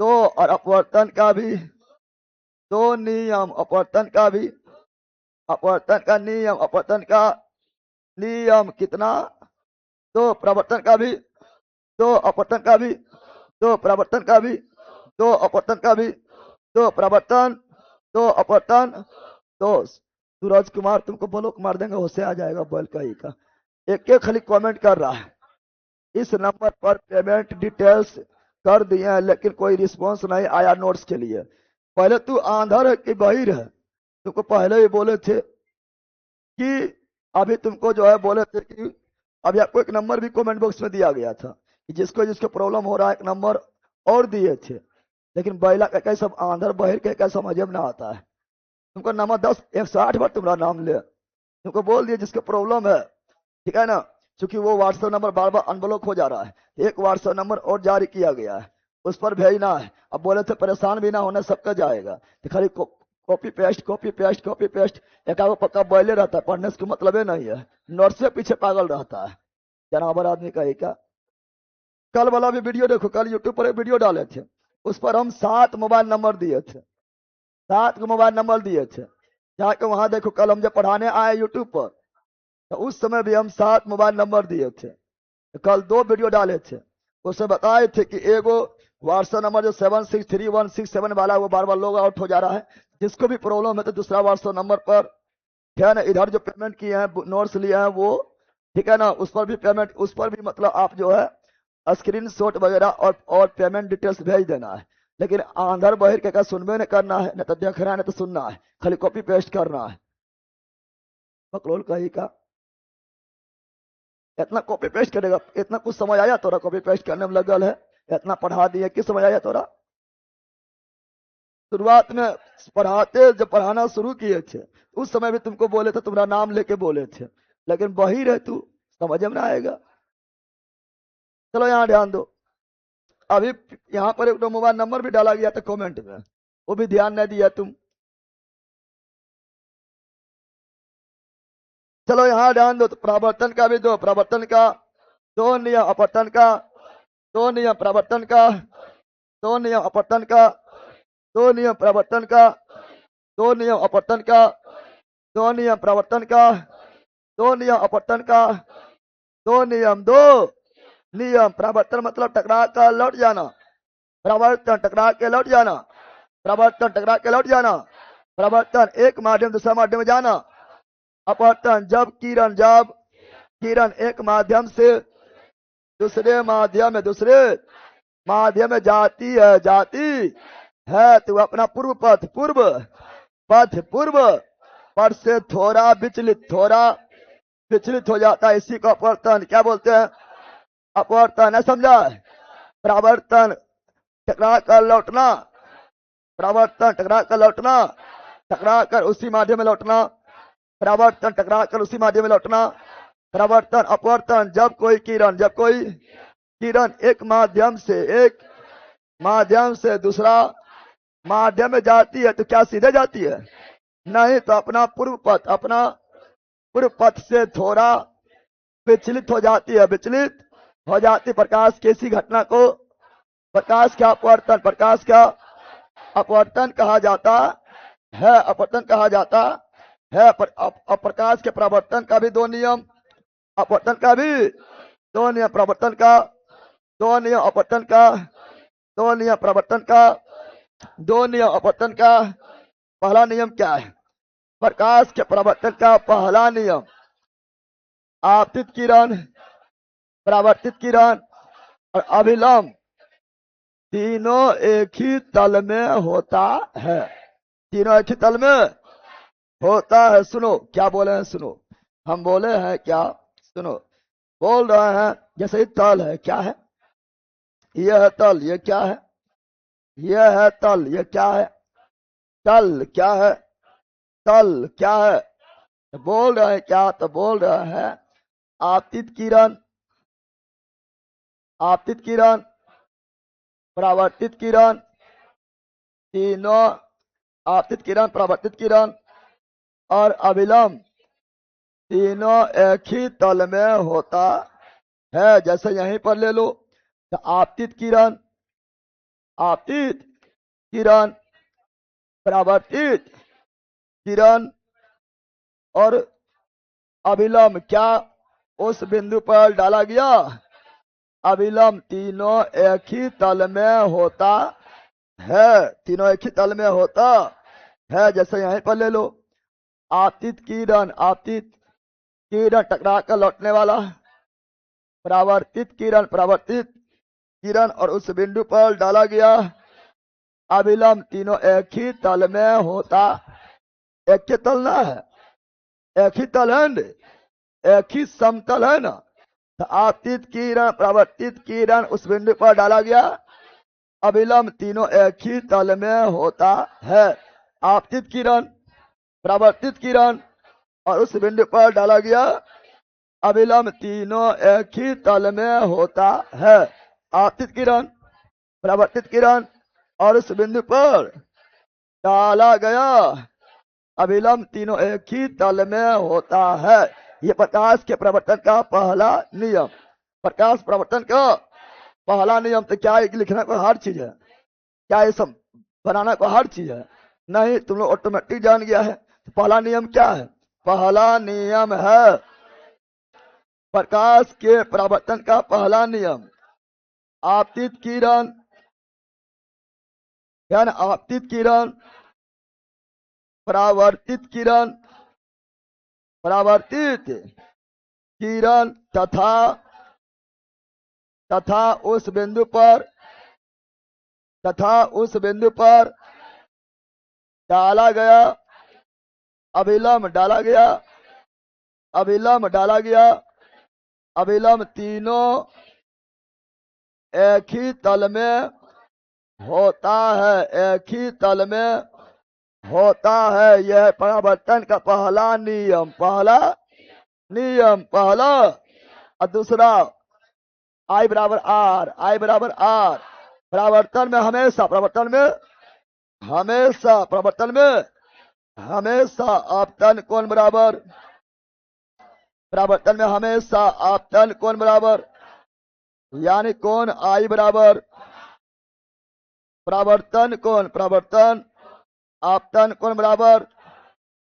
दो। और अपवर्तन का भी दो नियम, अपवर्तन का भी, अपवर्तन का नियम, अपवर्तन का नियम कितना? दो। प्रवर्तन का भी दो, अपवर्तन का भी दो, प्रवर्तन का भी दो, अपवर्तन का भी दो, प्रवर्तन दो, अपवर्तन दो। सूरज कुमार तुमको ब्लॉक मार देंगे, उससे आ जाएगा बल का ही का। एक एक खाली कमेंट कर रहा है। इस नंबर पर पेमेंट डिटेल्स कर दिए हैं लेकिन कोई रिस्पांस नहीं आया नोट्स के लिए। पहले तू आंधर है कि बहिर है? तुमको पहले ही बोले थे कि अभी तुमको जो है बोले थे कि अभी आपको एक नंबर भी कमेंट बॉक्स में दिया गया था कि जिसको जिसको प्रॉब्लम हो रहा है एक नंबर और दिए थे, लेकिन बैला का सब आंधर बहिर के समझ में ना आता है। तुमको नंबर 10 108 बार तुम्हारा नाम ले, तुमको बोल दिया जिसको प्रॉब्लम है, ठीक है ना, चूंकि वो व्हाट्सएप नंबर बार बार अनब्लॉक हो जा रहा है, एक व्हाट्सएप नंबर और जारी किया गया है, उस पर भेजना है। अब बोले थे परेशान भी ना होना, सबका जाएगा, तो खाली copy paste copy paste copy paste, एक आगो पक्का बोले रहता है, पढ़ने से मतलब ही नहीं है, नोट से पीछे पागल रहता है जनाबर आदमी का ही क्या। कल वाला भी वीडियो देखो, कल यूट्यूब पर एक वीडियो डाले थे, उस पर हम 7 मोबाइल नंबर दिए थे, 7 को मोबाइल नंबर दिए थे, जाके वहां देखो, कल हम जब पढ़ाने आए यूट्यूब पर, तो उस समय भी हम 7 मोबाइल नंबर दिए थे। तो कल 2 वीडियो डाले थे, उसमें बताए थे कि एगो व्हाट्सएप नंबर जो 763167 वाला है, वो बार बार लॉग आउट हो जा रहा है, जिसको भी प्रॉब्लम है तो दूसरा व्हाट्सएप नंबर पर, ठीक है ना, इधर जो पेमेंट किए हैं, नोट्स लिए हैं वो, ठीक है ना, उस पर भी पेमेंट, उस पर भी मतलब आप जो है स्क्रीन शॉट वगैरह और पेमेंट डिटेल्स भेज देना है। लेकिन आंधर बहिर के सुनबे नहीं करना है, न तो देखना है न तो सुनना है, खाली कॉपी पेस्ट करना है। बकलोल कही का इतना कॉपी पेस्ट करेगा, इतना कुछ समझ आया तोरा, कॉपी पेस्ट करने में लगल है, इतना पढ़ा दिया, किस समझ आया तोरा। शुरुआत में पढ़ाते, जब पढ़ाना शुरू किए थे उस समय भी तुमको बोले थे, तुम्हारा नाम लेके बोले थे, लेकिन बही रहे तू, समझ में ना आएगा। चलो यहाँ ध्यान दो, अभी यहाँ पर एक मोबाइल नंबर भी डाला गया था कमेंट में, वो भी ध्यान नहीं दिया तुम। चलो यहाँ ध्यान दो, तो प्रवर्तन का भी दो, प्रवर्तन का 2 नियम, अपवर्तन का 2 नियम, प्रवर्तन का 2 नियम, अपवर्तन का 2 नियम, प्रवर्तन का 2 नियम, अपवर्तन का 2 नियम, प्रवर्तन का 2 नियम, अपवर्तन का 2 नियम, 2 नियम। प्रवर्तन मतलब टकरा कर लौट जाना, प्रवर्तन टकरा के लौट जाना, प्रवर्तन टकरा के लौट जाना, प्रवर्तन एक माध्यम दूसरा माध्यम में जाना, अपवर्तन जब किरण एक माध्यम से दूसरे माध्यम में जाती है तो अपना पूर्व पथ से थोड़ा विचलित हो जाता है, इसी को अपवर्तन क्या बोलते हैं, अपवर्तन है, समझा। प्रवर्तन टकरा कर लौटना, प्रवर्तन टकरा कर लौटना, टकरा कर उसी माध्यम में लौटना, प्रवर्तन टकरा कर उसी माध्यम में लौटना, प्रवर्तन अपवर्तन जब कोई किरण एक माध्यम से दूसरा माध्यम में जाती है तो क्या सीधे जाती है, नहीं तो अपना पूर्व पथ से थोड़ा विचलित हो जाती है, प्रकाश की इसी घटना को प्रकाश का अपवर्तन कहा जाता है, अपवर्तन कहा जाता है। प्रकाश के प्रवर्तन का भी 2 नियम, अपवर्तन का भी 2 नियम, प्रवर्तन का 2 नियम, अपवर्तन का 2 नियम, प्रवर्तन का 2 नियम, अपवर्तन का। पहला नियम क्या है, प्रकाश के प्रवर्तन का पहला नियम, आपतित किरण, परावर्तित किरण और अभिलंब तीनों एक ही तल में होता है, तीनों एक ही तल में होता है। सुनो क्या बोले हैं, सुनो हम बोले हैं क्या, सुनो बोल रहे हैं, जैसे तल है, क्या है, यह है तल, ये क्या है, यह है तल, ये क्या है, तल क्या है, तल क्या है, तो बोल रहे हैं क्या, तो बोल रहे हैं आपतित किरण, परावर्तित किरण, तीनों आपतित किरण, परावर्तित किरण और अभिलंब तीनों एक ही तल में होता है। जैसे यहीं पर ले लो, तो आपतित किरण, परावर्तित किरण और अभिलंब क्या उस बिंदु पर डाला गया, अभिलंब तीनों एक ही तल में होता है, तीनों एक ही तल में होता है। जैसे यहीं पर ले लो, आपतित किरण टकरा कर लौटने वाला, परावर्तित किरण और उस बिंदु पर डाला गया अभिलंब तीनों एक ही तल में होता, एक ही तल ना है, एक ही तल है, एक ही समतल है ना, तो आपतित किरण, परावर्तित किरण उस बिंदु पर डाला गया अभिलंब तीनों एक ही तल में होता है। आपतित किरण, परावर्तित किरण और उस बिंदु पर डाला गया अविलंब तीनों एक ही तल में होता है। आपतित किरण, परावर्तित किरण और उस बिंदु पर डाला गया अविलंब तीनों एक ही तल में होता है। ये प्रकाश के प्रवर्तन का पहला नियम। प्रकाश प्रवर्तन का पहला नियम। तो क्या लिखना कोई हर चीज है? क्या ये सब बनाना कोई हर चीज है? नहीं, तुम लोग ऑटोमेटिक जान गया है। तो पहला नियम क्या है? पहला नियम है प्रकाश के प्रवर्तन का पहला नियम आपतित किरण, यानी आपतित किरण, परावर्तित किरण, परावर्तित किरण तथा उस बिंदु पर डाला गया अविलंब अविलंब तीनों एक ही तल में होता है। एक ही तल में होता है। यह परावर्तन का पहला नियम। और दूसरा I बराबर आर। प्रवर्तन में हमेशा आपतन कोण बराबर, प्रवर्तन में हमेशा आपतन कोण बराबर, यानी कोण I बराबर प्रवर्तन आपतन कोण बराबर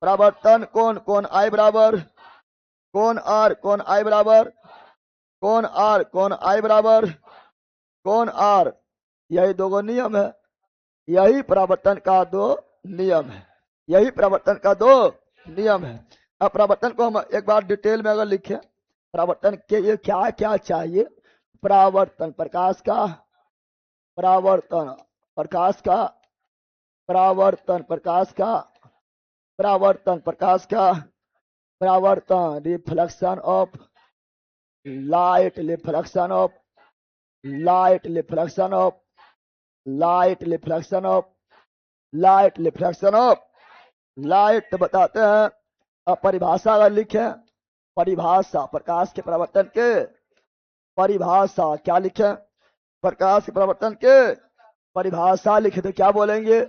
प्रवर्तन कोण I बराबर कोण I बराबर कोण I बराबर कोण R। यही दो नियम है। यही प्रवर्तन का दो नियम है। अब प्रवर्तन को हम एक बार डिटेल में अगर लिखें, प्रवर्तन के लिए क्या क्या चाहिए? परावर्तन प्रकाश का, परावर्तन प्रकाश का, परावर्तन रिफ्लेक्शन ऑफ लाइट, लाइट बताते हैं। अब परिभाषा अगर लिखें, परिभाषा प्रकाश के प्रवर्तन के परिभाषा क्या लिखें? प्रकाश के प्रवर्तन के परिभाषा लिखे तो क्या बोलेंगे?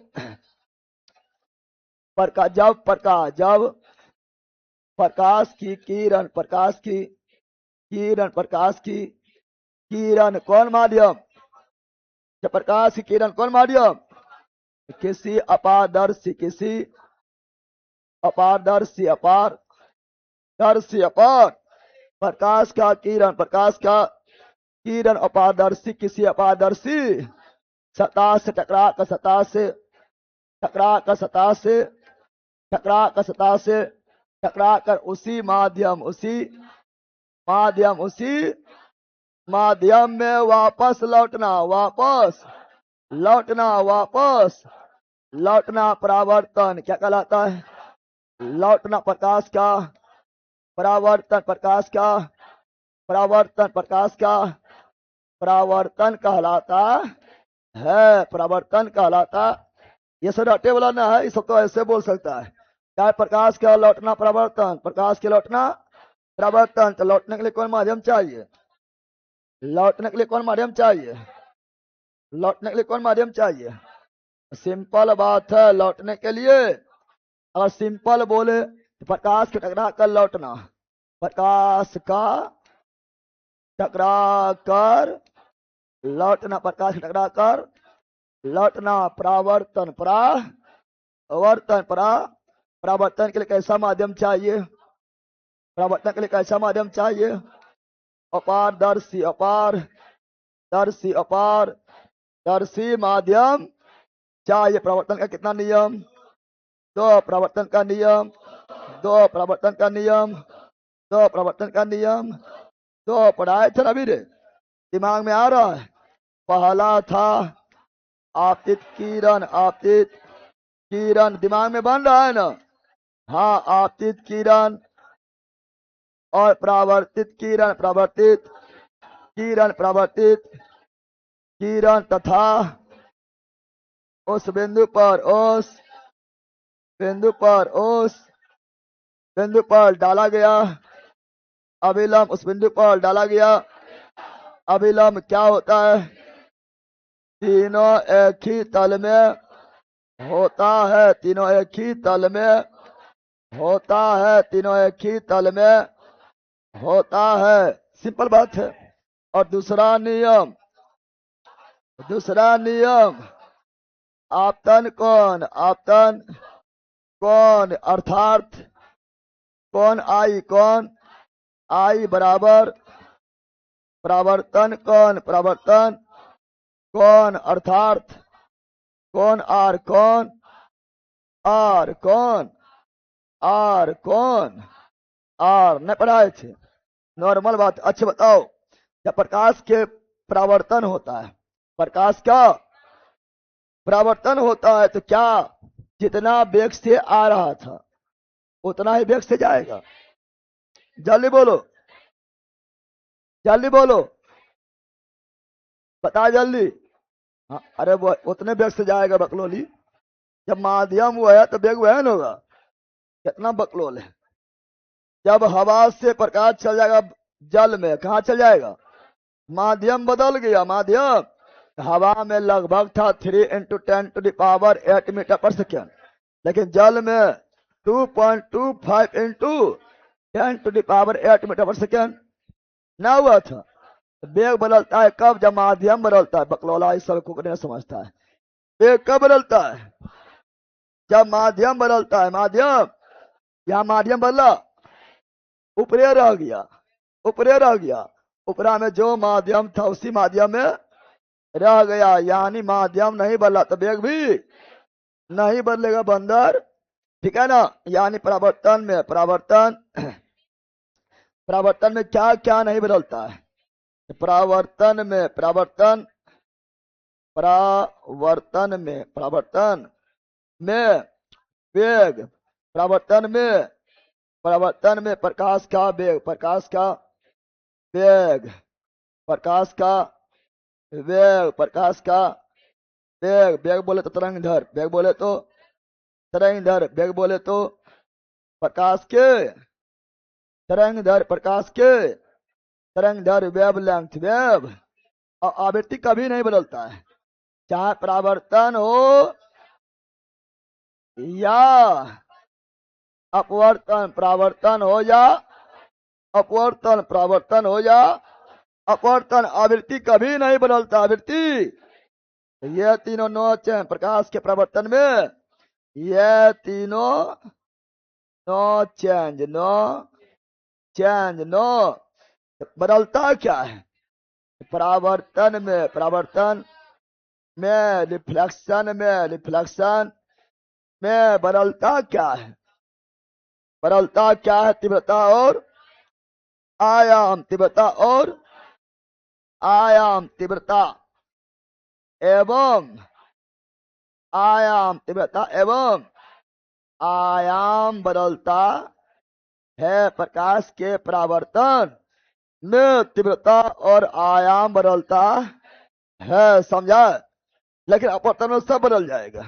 जब प्रकाश की किरण कौन माध्यम? जब प्रकाश की किरण कौन माध्यम? किसी अपारदर्शी प्रकाश का किरण अपारदर्शी किसी अपारदर्शी सतह से टकरा कर उसी माध्यम में वापस लौटना परावर्तन क्या कहलाता है? लौटना प्रकाश का परावर्तन कहलाता है। ये सब रटे वाला ना है, ये सब तो ऐसे बोल सकता है। क्या प्रकाश का लौटना परावर्तन, तो लौटने के लिए कौन माध्यम चाहिए? सिंपल बात है। लौटने के लिए अगर सिंपल बोले तो प्रकाश के टकरा कर लौटना, परावर्तन परावर्तन के लिए कैसा माध्यम चाहिए? अपारदर्शी माध्यम चाहिए। प्रवर्तन का कितना नियम? दो प्रवर्तन का नियम दो पढ़ाए थे अभी रे, दिमाग में आ रहा है। पहला था आपतित किरण दिमाग में बन रहा है ना? हाँ, आपतित किरण और परावर्तित किरण तथा उस बिंदु पर डाला गया अभिलंब उस बिंदु पर डाला गया। अभिलंब क्या होता है? तीनों एक ही तल में होता है, तीनों एक ही तल में होता है, तीनों एक ही तल में होता है। सिंपल बात है। और दूसरा नियम, दूसरा नियम, आपतन कोण, आपतन कोण अर्थात कोण आई, कोण आई बराबर परावर्तन कोण, परावर्तन कोण अर्थात कोण आर, कोण आर, कोण आर, कोण आर। नहीं पढ़ाए थे? नॉर्मल बात। अच्छा बताओ, जब प्रकाश के परावर्तन होता है, प्रकाश का परावर्तन होता है तो क्या जितना वेग से आ रहा था उतना ही वेग से जाएगा? जल्दी बोलो, जल्दी बोलो, बता जल्दी। हाँ, अरे वो उतने वेग से जाएगा बकलोली। जब माध्यम हुआ है तो वेग वहन होगा। कितना बकलोल है। जब हवा से प्रकाश चल जाएगा जल में, कहा चल जाएगा? माध्यम बदल गया। माध्यम हवा में लगभग था 3 × 10⁸ मीटर/सेकेंड, लेकिन जल में 2.25 × 10⁸ मीटर/सेकेंड ना हुआ था। वेग बदलता है कब? जब माध्यम बदलता है। बकलौला इस सब को नहीं समझता है। वेग कब बदलता है? जब माध्यम बदलता है। माध्यम, यहां माध्यम बदला, ऊपरे रह गया, ऊपरे रह गया। ऊपरा में जो माध्यम था उसी माध्यम में रह गया, यानी माध्यम नहीं बदला तो वेग भी नहीं बदलेगा बंदर। ठीक है ना? यानी परावर्तन में, परावर्तन परावर्तन में क्या क्या नहीं बदलता है? परावर्तन में, परावर्तन, परावर्तन में, परावर्तन में वेग, परावर्तन में, परावर्तन में प्रकाश का वेग, प्रकाश का वेग, प्रकाश का वेग, प्रकाश का वेग। वेग बोले तो तरंग धर, वेग बोले तो तरंग धर, वेग बोले तो प्रकाश के तरंग धर, प्रकाश के तरंग धर, वेव लेंथ, वेव। और आवृत्ति कभी नहीं बदलता है, चाहे परावर्तन हो या अपवर्तन, परावर्तन हो या अपवर्तन, परावर्तन हो या अपवर्तन, आवृत्ति कभी नहीं बदलता। आवृत्ति, ये तीनों नो चेंज प्रकाश के परावर्तन में, ये तीनों no change, no change, no बदलता क्या है? परावर्तन में, परावर्तन में, रिफ्लेक्शन में, रिफ्लेक्शन में बदलता क्या है? बदलता क्या है? तीव्रता और आयाम, तीव्रता और आयाम, तीव्रता एवं आयाम, तीव्रता एवं आयाम बदलता है। प्रकाश के परावर्तन में तीव्रता और आयाम बदलता है, समझा? लेकिन अपवर्तन में सब बदल जाएगा।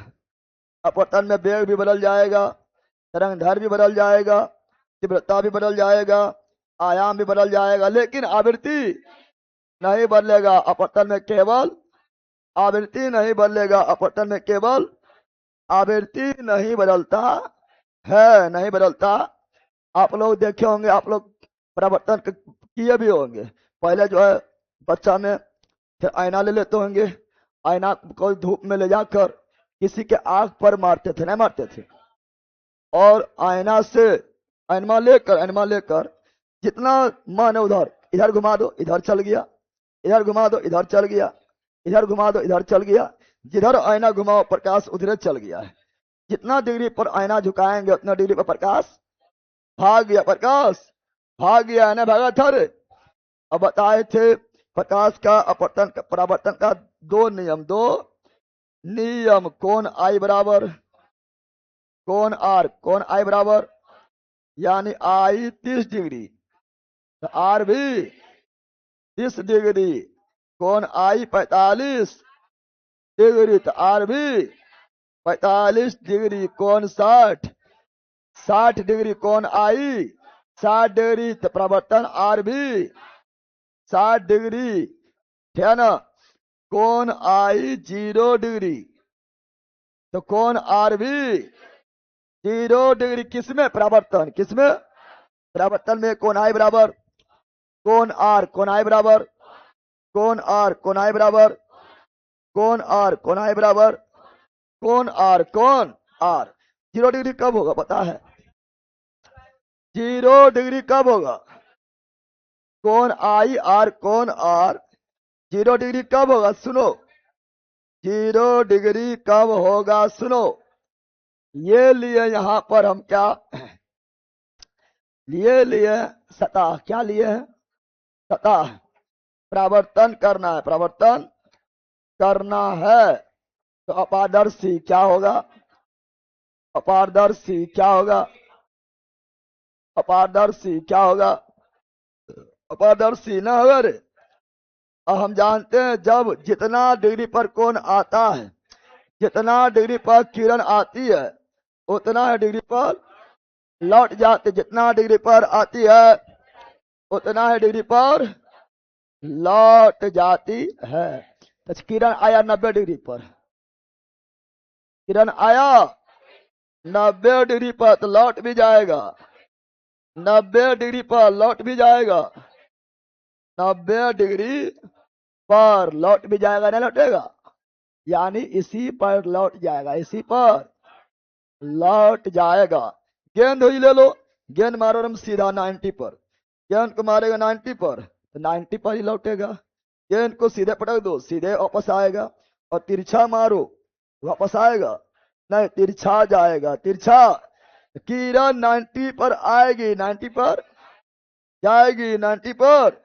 अपवर्तन में वेग भी बदल जाएगा, तरंग दैर्घ्य भी बदल जाएगा, तीव्रता भी बदल जाएगा, आयाम भी बदल जाएगा, लेकिन आवृत्ति नहीं बदलेगा। अपवर्तन में केवल आवृत्ति नहीं बदलेगा, अपवर्तन में केवल आवृत्ति नहीं बदलता है, नहीं बदलता। आप लोग देखे होंगे, आप लोग परावर्तन किए भी होंगे। पहले जो है बच्चा में फिर आईना ले लेते होंगे, आईना को धूप में ले जाकर किसी के आंख पर मारते थे, नहीं मारते थे? और आईना से आईना लेकर जितना मन है उधर, इधर घुमा दो इधर चल गया, इधर घुमा दो इधर चल गया, इधर घुमा दो इधर चल गया। जिधर आईना घुमाओ प्रकाश उधर चल गया है। जितना डिग्री पर आईना झुकाएंगे उतना डिग्री पर प्रकाश भाग गया, प्रकाश भाग गया ना, भागा था रे। अब बताए थे प्रकाश का अपवर्तन परावर्तन का दो नियम, दो नियम। कोण आई बराबर कोण आर, कोण आई बराबर यानी आई 30 डिग्री तो आर भी 30 डिग्री। कोण आई 45 डिग्री तो आर भी 45 डिग्री। कोण 60 डिग्री, कोण आई 60 डिग्री, तो प्रवर्तन आर भी 60 डिग्री, ठीक है ना। कोण आई 0 डिग्री, तो कोण आर भी 0 डिग्री। किसमें? प्रवर्तन। किसमें? प्रवर्तन में कोण आई बराबर कोण आर, कोण आई बराबर कोण आर, कोण आई बराबर कोण आर, कोण आई बराबर कोण आर, कोण आर। 0 डिग्री कब होगा पता है? 0 डिग्री कब होगा? कोण आई आर, कोण आर 0 डिग्री कब होगा? सुनो, 0 डिग्री कब होगा सुनो। ये लिए यहां पर हम क्या लिए सतह, क्या लिए हैं? सतह। प्रवर्तन करना है, प्रवर्तन करना है, तो अपारदर्शी क्या होगा? अपारदर्शी क्या होगा? अपारदर्शी क्या होगा? अपारदर्शी ना होगा रे। अब हम जानते हैं जब जितना डिग्री पर कोण आता है, जितना डिग्री पर किरण आती है, उतना डिग्री पर लौट जाती। जितना डिग्री पर आती है उतना ही डिग्री पर लौट जाती है। तो किरण आया 90 डिग्री पर, किरण आया 90 डिग्री पर, तो लौट भी जाएगा 90 डिग्री पर, लौट भी जाएगा 90 डिग्री पर, लौट भी जाएगा, नहीं लौटेगा? यानी इसी पर लौट जाएगा, इसी पर लौट जाएगा। गेंद हुई ले लो, गेंद मारो हम सीधा 90 पर, गेंद को मारेगा 90 पर, तो 90 पर ही लौटेगा। गेंद को सीधे पटक दो, सीधे वापस आएगा। और तिरछा मारो, वापस आएगा नहीं, तिरछा जाएगा, तिरछा। किरण 90 पर आएगी, 90 पर जाएगी, 90 पर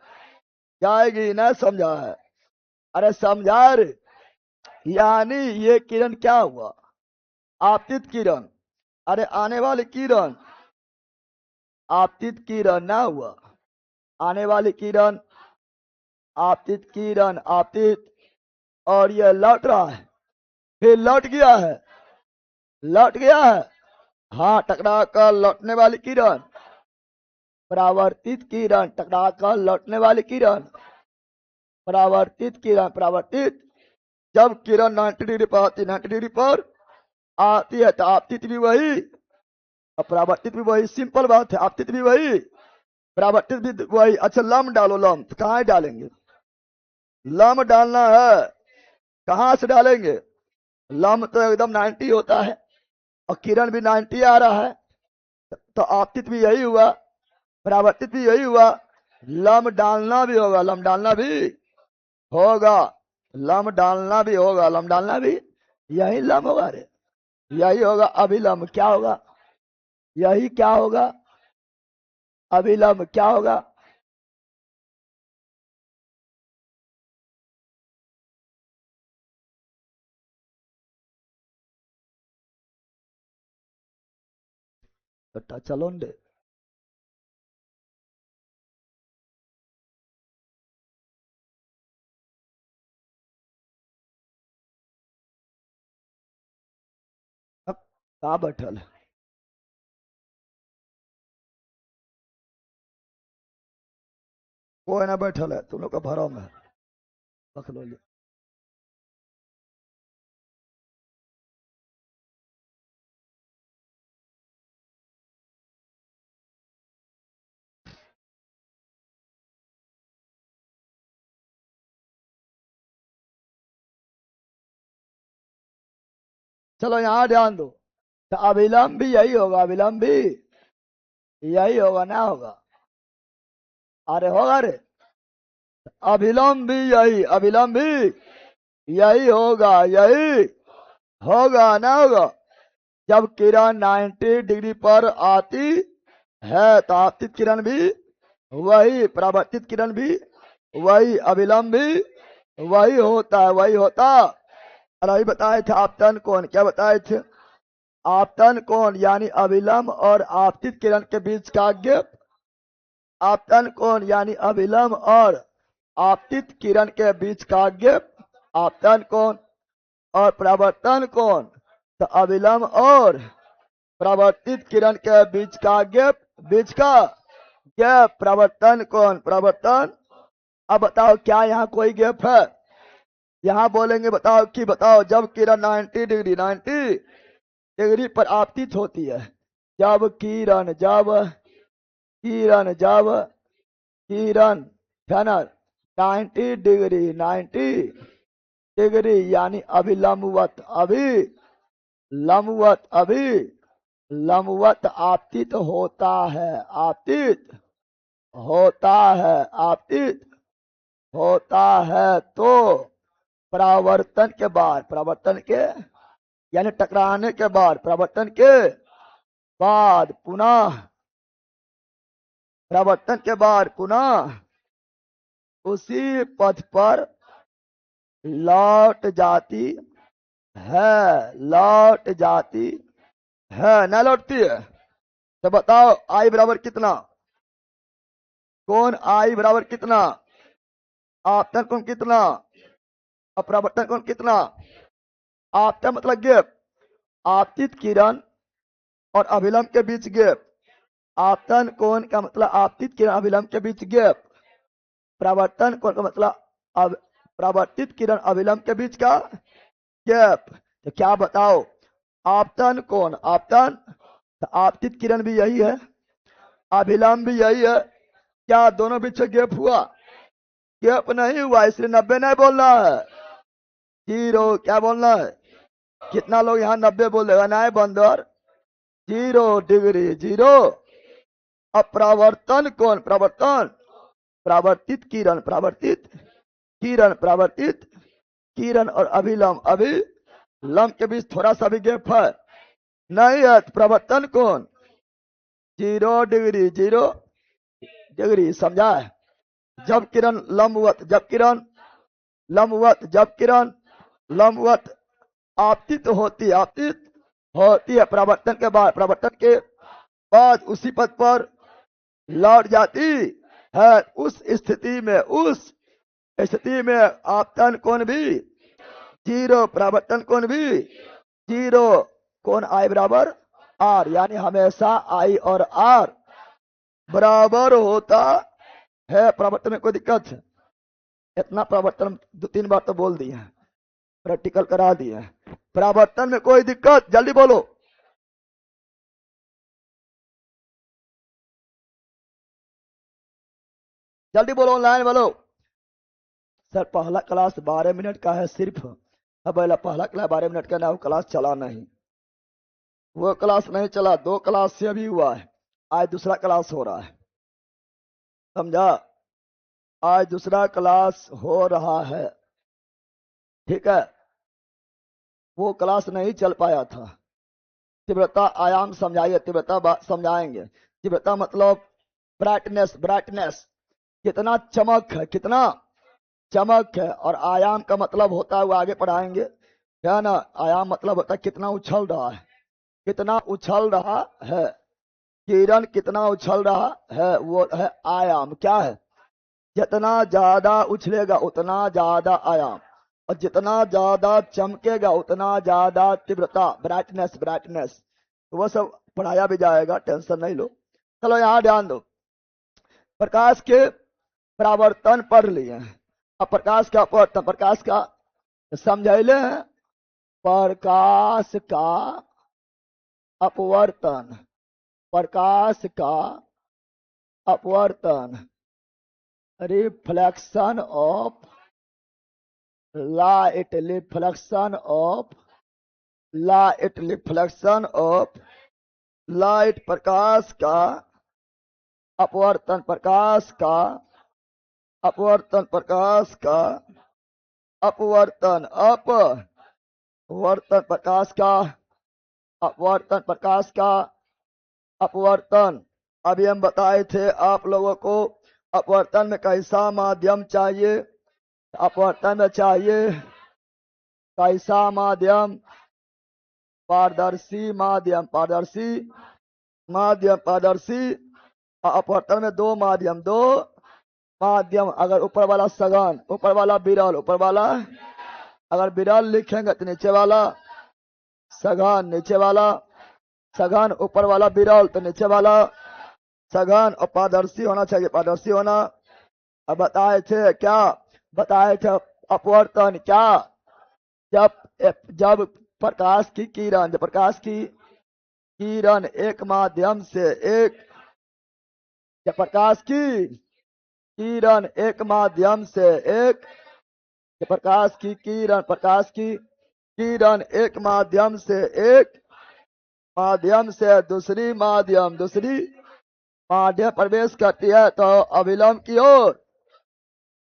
जाएगी। ना समझा है? अरे समझा रे। यानी ये किरण क्या हुआ? आपतित किरण। अरे आने वाली किरण, आपतित किरण ना हुआ, आने वाली किरण, आपतित किरण, आपतित। और ये लौट रहा है, फिर लौट गया है, लौट गया है। हाँ, टकरा कर लौटने वाली किरण, परावर्तित किरण, टकरा कर लौटने वाली किरण, परावर्तित किरण, परावर्तित। जब किरण 90 डिग्री पर आती, 90 डिग्री पर आती है, तो आपतित भी वही और परावर्तित भी वही। सिंपल बात है, आपतित भी वही, परावर्तित भी वही। अच्छा लम डालो, लम तो कहाँ डालेंगे? लम डालना है, कहां से डालेंगे? लम तो एकदम 90 होता है और किरण भी 90 आ रहा है, तो आपतित भी यही हुआ, परावर्तित भी यही हुआ। लम डालना भी होगा, लम डालना भी होगा, लम डालना भी होगा, लम डालना भी, यही लम होगा रे, यही होगा अभिलम। क्या होगा? यही क्या होगा? अभिलम। क्या होगा? चलो दे। अब कहाँ बैठल है? कोई ना बैठल है, तुम लोग का भरम है, रख लो ले। चलो यहाँ ध्यान दो, तो अभिलंब भी यही होगा, अभिलंब भी यही होगा, ना होगा? अरे होगा रे, अभिलंब भी यही, अभिलंब भी यही होगा, यही होगा, ना होगा? जब किरण 90 डिग्री पर आती है, तो आपतित किरण भी वही, परावर्तित किरण भी वही, अभिलंब भी वही होता है, वही होता। और अभी बताए थे आपतन कोण, क्या बताए थे? आपतन कोण यानी अभिलंब और आपतित किरण के बीच का गैप, आपतन कोण यानी अभिलंब और आपतित किरण के बीच का गैप आपतन कोण। और परावर्तन कोण, तो अभिलंब और परावर्तित किरण के बीच का गैप, बीच का गैप प्रवर्तन कौन प्रवर्तन। अब बताओ क्या यहाँ कोई गैप है। यहाँ बोलेंगे बताओ कि बताओ जब किरण 90 डिग्री पर आपतित होती है, जब किरण किरण है ना 90 डिग्री यानी लंबवत आपतित होता है, आपतित होता है तो प्रवर्तन के यानी टकराने के बाद, प्रवर्तन के बाद पुनः उसी पथ पर लौट जाती है ना लौटती है। तो बताओ आई बराबर कितना, कौन आई बराबर कितना, आपतन कौन कितना, अपरावर्तन कौन कितना। आपतन मतलब गैप, आपतित किरण और अभिलंब के बीच गैप। आपतन कोण का मतलब आपतित किरण अभिलंब के बीच गैप। प्रवर्तन कोण का मतलब प्रवर्तित किरण अभिलंब के बीच का गैप। तो क्या बताओ आपतन कोण, आपतन तो आपतित किरण भी यही है, अभिलंब भी यही है, क्या दोनों बीच में गैप हुआ, गैप नहीं हुआ, इसलिए 90 नहीं बोलना है, 0 क्या बोलना है। कितना लोग यहाँ 90 बोलेगा ना बंदर, 0 डिग्री 0। अब प्रवर्तन कौन, प्रवर्तित किरण और अभिलंब के बीच थोड़ा सा भी गैप है नहीं है। प्रवर्तन कौन 0 डिग्री समझा है। जब किरण लंबवत आपतित होती है प्रवर्तन के बाद उसी पथ पर लौट जाती है। उस स्थिति में आपतन कोण भी 0, प्रवर्तन कोण भी 0, कोण आई बराबर आर, यानी हमेशा आई और आर बराबर होता है। प्रवर्तन में कोई दिक्कत है, इतना प्रवर्तन 2-3 बार तो बोल दिए हैं, प्रैक्टिकल करा दिए हैं। प्रवर्तन में कोई दिक्कत, जल्दी बोलो, जल्दी बोलो, ऑनलाइन बोलो। सर पहला क्लास 12 मिनट का है सिर्फ। अब पहला क्लास 12 मिनट का ना, वो क्लास चला नहीं, वो क्लास नहीं चला, 2 क्लास से अभी हुआ है, आज दूसरा क्लास हो रहा है, समझा, आज दूसरा क्लास हो रहा है, ठीक है। वो क्लास नहीं चल पाया था। तीव्रता आयाम समझाइए, तीव्रता समझाएंगे। तीव्रता मतलब ब्राइटनेस कितना चमक है, और आयाम का मतलब होता है वो आगे पढ़ाएंगे, है ना। आयाम मतलब होता है कितना उछल रहा है, किरण कितना उछल रहा है, वो है आयाम। क्या है, जितना ज्यादा उछलेगा उतना ज्यादा आयाम, और जितना ज्यादा चमकेगा उतना ज्यादा तीव्रता, ब्राइटनेस। तो वो सब पढ़ाया भी जाएगा, टेंशन नहीं लो। चलो यहाँ ध्यान दो, प्रकाश के परावर्तन पढ़ लिए। अब प्रकाश का अपवर्तन, प्रकाश का समझाइले हैं, प्रकाश का अपवर्तन, रिफ्लेक्शन ऑफ लाइट, प्रकाश का अपवर्तन, प्रकाश का अपवर्तन, प्रकाश का अपवर्तन, प्रकाश का अपवर्तन। अभी हम बताए थे आप लोगों को अपवर्तन में कैसा माध्यम चाहिए, अपवर्तन में चाहिए कैसा माध्यम, पारदर्शी माध्यम। अपवर्तन में दो माध्यम, अगर ऊपर वाला सघन, ऊपर वाला विरल, ऊपर वाला अगर विरल लिखेंगे तो नीचे वाला सघन, ऊपर वाला विरल तो नीचे वाला सघन और पारदर्शी होना चाहिए, पारदर्शी होना। अब बताए थे क्या, बताए थे अपवर्तन क्या, जब जब प्रकाश की किरण, जब प्रकाश की किरण एक माध्यम से एक, जब प्रकाश की किरण एक माध्यम से एक, जब प्रकाश की किरण, प्रकाश की किरण एक माध्यम से एक माध्यम से दूसरी माध्यम, दूसरी माध्यम प्रवेश करती है तो अविलंब की ओर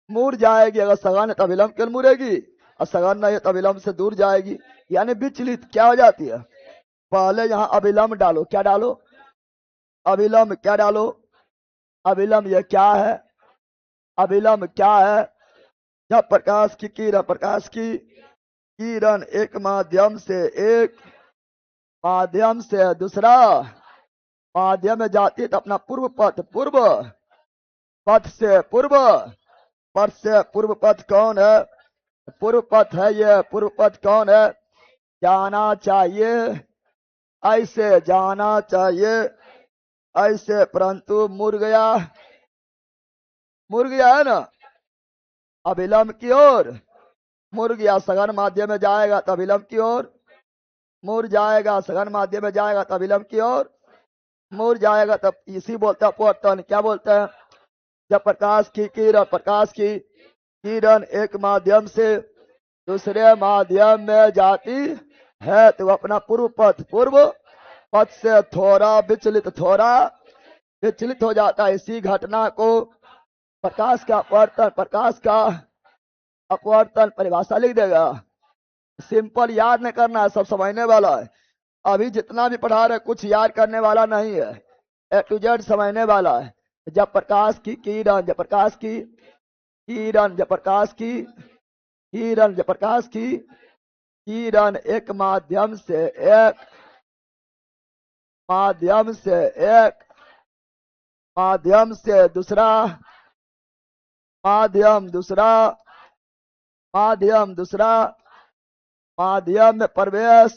मुड़ जाएगी। अगर सघन है तो अविलंब की ओर मुड़ेगी, और सघन नहीं है तो अविलंब से दूर जाएगी, यानी विचलित क्या हो जाती है। पहले यहाँ अविलंब डालो, क्या डालो, अविलंब क्या डालो, अविलंब ये क्या है, अविलंब क्या है। जब प्रकाश की किरण, प्रकाश की किरण एक माध्यम से एक माध्यम से दूसरा माध्यम में जाती है तो अपना पूर्व पथ, पूर्व पथ से पूर्व पथ से पूर्व पथ कौन है, पूर्व पथ है ये, पूर्व पथ कौन है, जाना चाहिए, ऐसे जाना चाहिए, ऐसे, परंतु मुड़ गया, मुड़ गया है ना, अविलंब की ओर मुड़ गया। सघन माध्यम में जाएगा तो अविलंब की ओर मुड़ जाएगा, सघन माध्यम में जाएगा तो अविलंब की ओर मुड़ जाएगा। तब इसी बोलते हैं अपवर्तन। क्या बोलते हैं, जब प्रकाश की किरण, प्रकाश की किरण एक माध्यम से दूसरे माध्यम में जाती है तो अपना पूर्व पथ, पूर्व पथ से थोड़ा विचलित, थोड़ा विचलित हो जाता है। इसी घटना को प्रकाश का अपवर्तन, प्रकाश का अपवर्तन परिभाषा लिख देगा। सिंपल याद नहीं करना है, सब समझने वाला है। अभी जितना भी पढ़ा रहे कुछ याद करने वाला नहीं है, ए टू जेड समझने वाला है। जब प्रकाश की किरण, जब प्रकाश की किरण, जब प्रकाश की किरण, जब प्रकाश की किरण एक माध्यम से एक माध्यम से एक माध्यम से दूसरा माध्यम, दूसरा माध्यम, दूसरा माध्यम में प्रवेश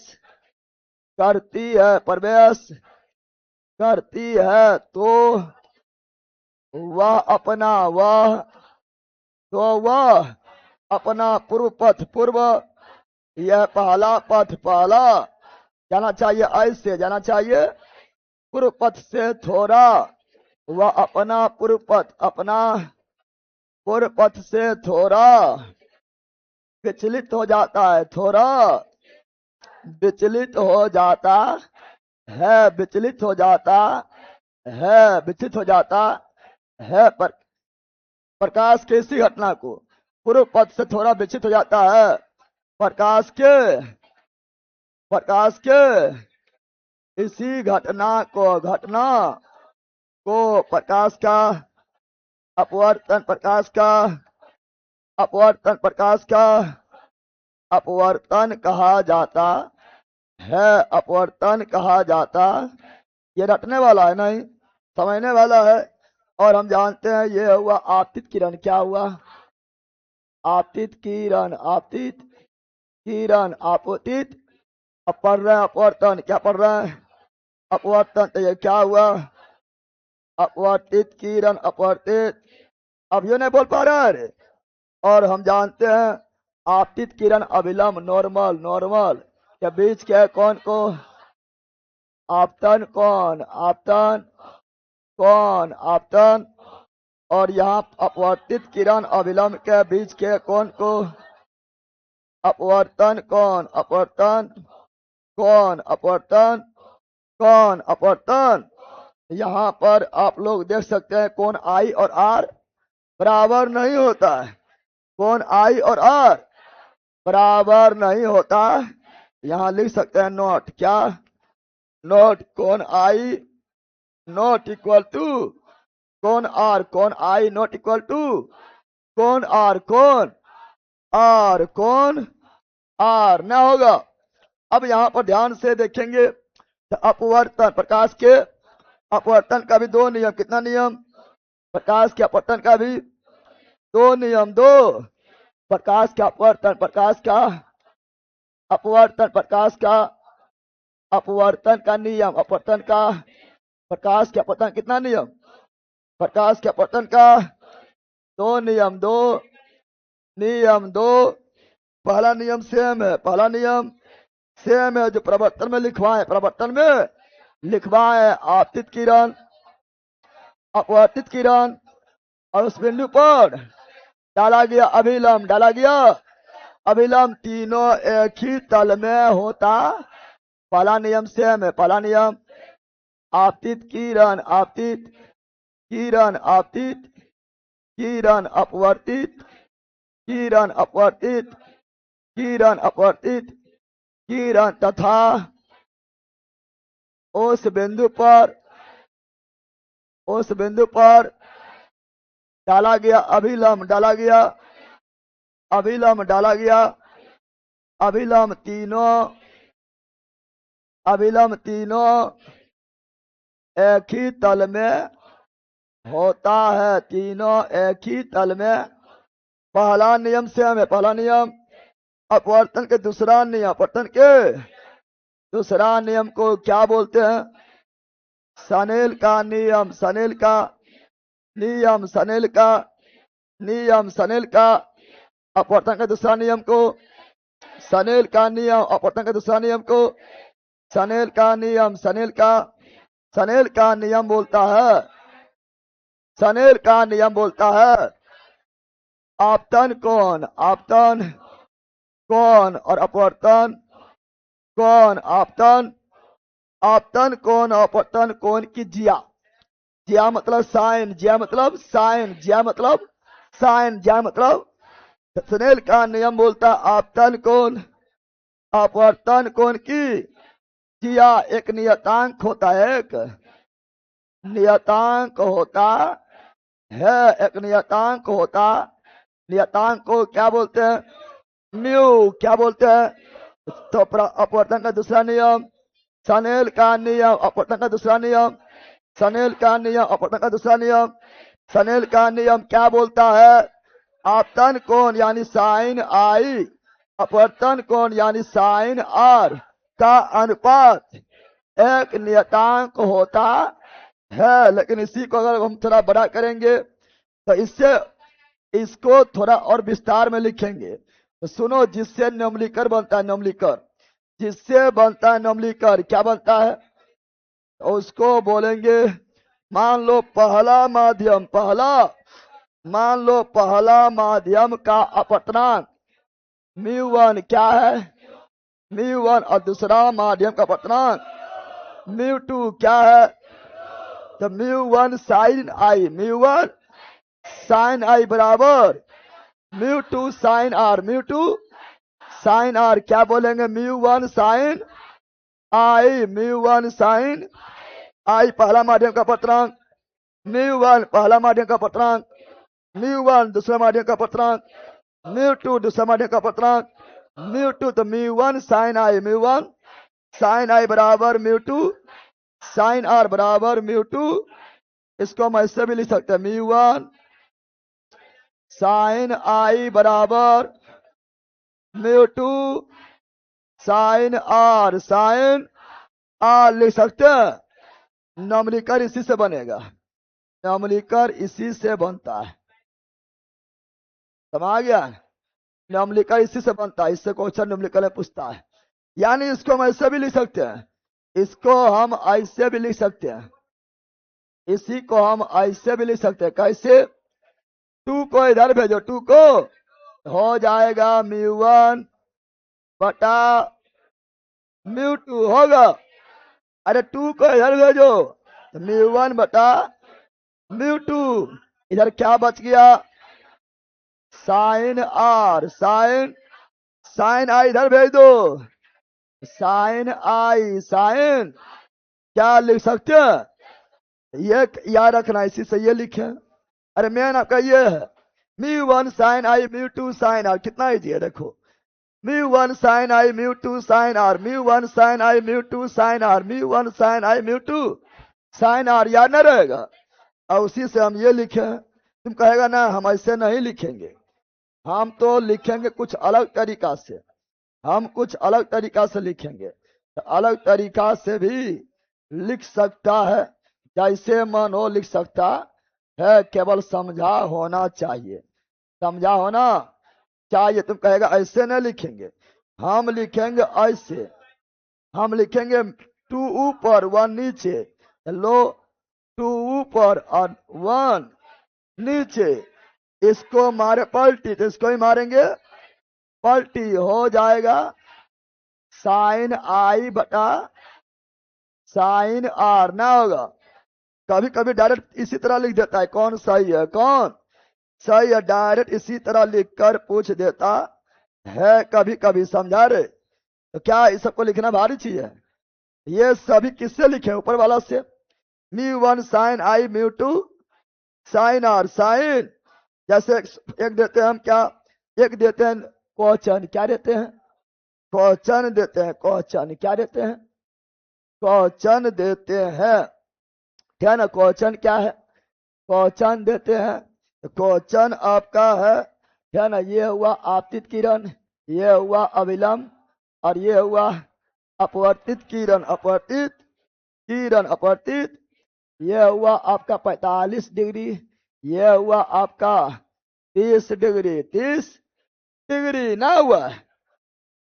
करती है, प्रवेश करती है तो वह अपना, वह तो वह अपना पूर्व पथ, पूर्व, यह पहला पथ, पहला जाना चाहिए, ऐसे जाना चाहिए पूर्व पथ से थोड़ा, वह अपना पूर्व पथ, अपना पूर्व पथ से थोड़ा विचलित हो जाता है, थोड़ा विचलित हो जाता है, विचलित हो जाता है, विचलित हो जाता है। प्रकाश के इसी घटना को पूर्व पथ से थोड़ा विचलित हो जाता है। प्रकाश के, प्रकाश के इसी घटना को, घटना को प्रकाश का अपवर्तन, प्रकाश का अपवर्तन, प्रकाश का अपवर्तन कहा जाता है, अपवर्तन कहा जाता। ये रटने वाला है नहीं, समझने वाला है। और हम जानते हैं ये हुआ आपतित किरण। क्या हुआ, आपतित किरण, आपतित किरण, आपतित, अब पढ़ रहे हैं अपवर्तन। क्या पढ़ रहे हैं, अपवर्तन। तो ये क्या हुआ, अपवर्तित किरण, अपवर्तित, अब ये नहीं बोल पा रहे। और हम जानते हैं आपतित किरण अविलंब, नॉर्मल, नॉर्मल के बीच के कौन को, आपतन कौन, आपतन कौन, आपतन। और यहाँ अपवर्तित किरण अविलंब के बीच के कौन को, अपवर्तन कौन, अपवर्तन कौन, अपवर्तन कौन, अपवर्तन। यहाँ पर आप लोग देख सकते हैं कौन आई और आर बराबर नहीं होता है, कौन आई और आर बराबर नहीं होता। यहाँ लिख सकते हैं नोट, क्या, नोट कौन आई नॉट इक्वल टू कौन आर, कौन आई नॉट इक्वल टू कौन आर, कौन आर, कौन आर न होगा। अब यहाँ पर ध्यान से देखेंगे तो अपवर्तन, प्रकाश के अपवर्तन का भी दो नियम, कितना नियम, प्रकाश के अपवर्तन का भी दो नियम, दो, प्रकाश का अपवर्तन, प्रकाश का अपवर्तन, प्रकाश का अपवर्तन का नियम, अपवर्तन का, प्रकाश के अपवर्तन कितना नियम, प्रकाश के अपवर्तन का दो नियम, पहला नियम सेम है, पहला नियम सेम है जो प्रवर्तन में लिखवाए, प्रवर्तन में लिखवाए आपतित किरण, अपवर्तित किरण, और उस बिंदु पर डाला गया अभिलंब, डाला गया अभिलंब, तीनों एक ही तल में होता। पहला नियम सेम है, पहला नियम आपतित किरण, आपतित किरण, आपतित किरण, अपवर्तित किरण, अपवर्तित किरण, अपवर्तित किरण, तथा उस बिंदु पर डाला गया अभिलंब, डाला गया अभिलंब, डाला गया अभिलंब, तीनों एक ही तल में होता है, तीनों एक ही तल में। पहला नियम सेम है, पहला नियम अपवर्तन के दूसरा नियम, अपवर्तन के दूसरा नियम को क्या बोलते हैं? सनेल का नियम, सनेल का नियम, सनेल का नियम, सनेल का अपवर्तन के दूसरा नियम को सनेल का नियम, अपवर्तन के दूसरा नियम को सनेल का नियम, सनेल का नियम बोलता है, सनेल का नियम बोलता है आपतन कोण, आपतन कोण और अपवर्तन कोण, आपतन कोण और अपवर्तन कोण की जिया, जिया मतलब साइन, जिया मतलब साइन, जिया मतलब साइन, जिया मतलब सनेल का नियम बोलता आपतन कोण अपवर्तन कोण की जिया। एक नियतांक होता है, एक नियतांक होता है, एक नियतांक होता, नियतांक को क्या बोलते हैं? म्यू, क्या बोलते हैं? तो अपवर्तन का दूसरा नियम सनेल का नियम, अपवर्तन का दूसरा नियम सनेल का नियम, अपवर्तन का दूसरा नियम सनेल का नियम क्या बोलता है? आपतन कोण यानी साइन आई, अपवर्तन कोण यानी साइन आर का अनुपात एक नियतांक होता है। लेकिन इसी को अगर हम थोड़ा बड़ा करेंगे तो इससे इसको थोड़ा और विस्तार में लिखेंगे। तो सुनो, जिससे नमलीकर बनता है, नमलीकर, जिससे बनता है नमलीकर, क्या बनता है? तो उसको बोलेंगे, मान लो पहला माध्यम, मान लो पहला माध्यम का अपवर्तनांक μ1 क्या है? μ1, और दूसरा माध्यम का अपवर्तनांक μ2 क्या है? तो μ1 साइन आई, μ1 साइन आई बराबर μ2 साइन आर, μ2 साइन आर, क्या बोलेंगे? μ1 साइन आई, μ1 साइन आई पहला माध्यम का अपवर्तनांक, μ1 पहला माध्यम का अपवर्तनांक, μ1 दूसरा माध्यम का अपवर्तनांक, μ2 दूसरा माध्यम का अपवर्तनांक, μ2, तो μ1 साइन आई, μ1 साइन आई बराबर μ2 साइन आर बराबर μ2। इसको हम ऐसे भी लिख सकते हैं, μ1 साइन आई बराबर μ2 साइन आर लिख सकते हैं। नमलीकर इसी से बनेगा, नमलीकर इसी से बनता है, समझ गया? नमलीकर इसी से बनता है, इससे क्वेश्चन नमलीकर में पूछता है। यानी इसको हम ऐसे भी लिख सकते हैं, इसको हम ऐसे भी लिख सकते हैं, इसी को हम ऐसे भी लिख सकते हैं। कैसे? 2 को इधर भेजो, 2 को हो जाएगा μ1 बटा μ2 होगा। अरे 2 को इधर भेजो, तो μ1 बटा μ2, इधर क्या बच गया? साइन आर, साइन आई इधर भेज दो, साइन आई, साइन क्या लिख सकते हैं? ये याद रखना, इसी से ये लिखे। अरे मेन आपका ये है, μ1 साइन आई, μ2 साइन आर, कितना इजी है देखो, μ1 sine i, μ2 sine r, μ1 sine i, μ2 sine r, μ1 sine i, μ2 sine r, याद न रहेगा। और उसी से हम ये लिखे। तुम कहेगा ना हम ऐसे नहीं लिखेंगे, हम तो लिखेंगे कुछ अलग तरीका से, हम कुछ अलग तरीका से लिखेंगे। तो अलग तरीका से भी लिख सकता है, जैसे मन हो लिख सकता है, केवल समझा होना चाहिए, समझा होना चाहिए। तुम कहेगा ऐसे नहीं लिखेंगे, हम लिखेंगे ऐसे, हम लिखेंगे टू ऊपर वन नीचे, लो टू ऊपर और वन नीचे, इसको मारे पलटी तो इसको ही मारेंगे पलटी, हो जाएगा साइन आई बटा साइन आर ना होगा। कभी कभी डायरेक्ट इसी तरह लिख देता है, कौन सही है कौन सही है, डायरेक्ट इसी तरह लिखकर पूछ देता है कभी कभी, समझा रे। तो क्या इस सबको लिखना भारी चीज है? ये सभी किससे लिखे? ऊपर वाला से। Mu one sine i, mu two sine r, sine जैसे एक देते हैं हम क्या, एक देते हैं क्वेश्चन, क्या देते हैं क्वेश्चन देते हैं, क्वेश्चन क्या देते हैं क्वेश्चन देते हैं, क्या ना क्वेश्चन क्या है क्वेश्चन देते हैं। तो क्वेश्चन आपका है क्या ना, ये हुआ आपतित किरण, ये हुआ अविलंब, और ये हुआ अपवर्तित किरण, अपवर्तित किरण अपवर्तित, ये हुआ आपका 45 डिग्री, ये हुआ आपका 30 डिग्री, 30 डिग्री ना हुआ।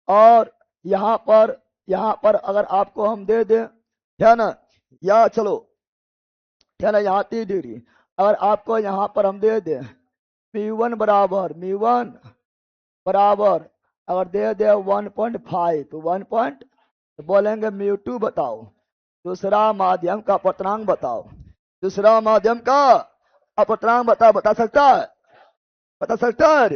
और यहाँ पर अगर आपको हम दे दें, है ना, या चलो है ना, यहाँ 30 डिग्री, अगर आपको यहाँ पर हम दे दें म्यू1 बराबर, म्यू1 बराबर अगर दे दे 1.5, 1 पॉइंट, तो बोलेंगे म्यू2 बताओ, दूसरा माध्यम का अपवर्तनांक बताओ, दूसरा माध्यम का अपवर्तनांक बताओ, बता सकता है, बता सकता है,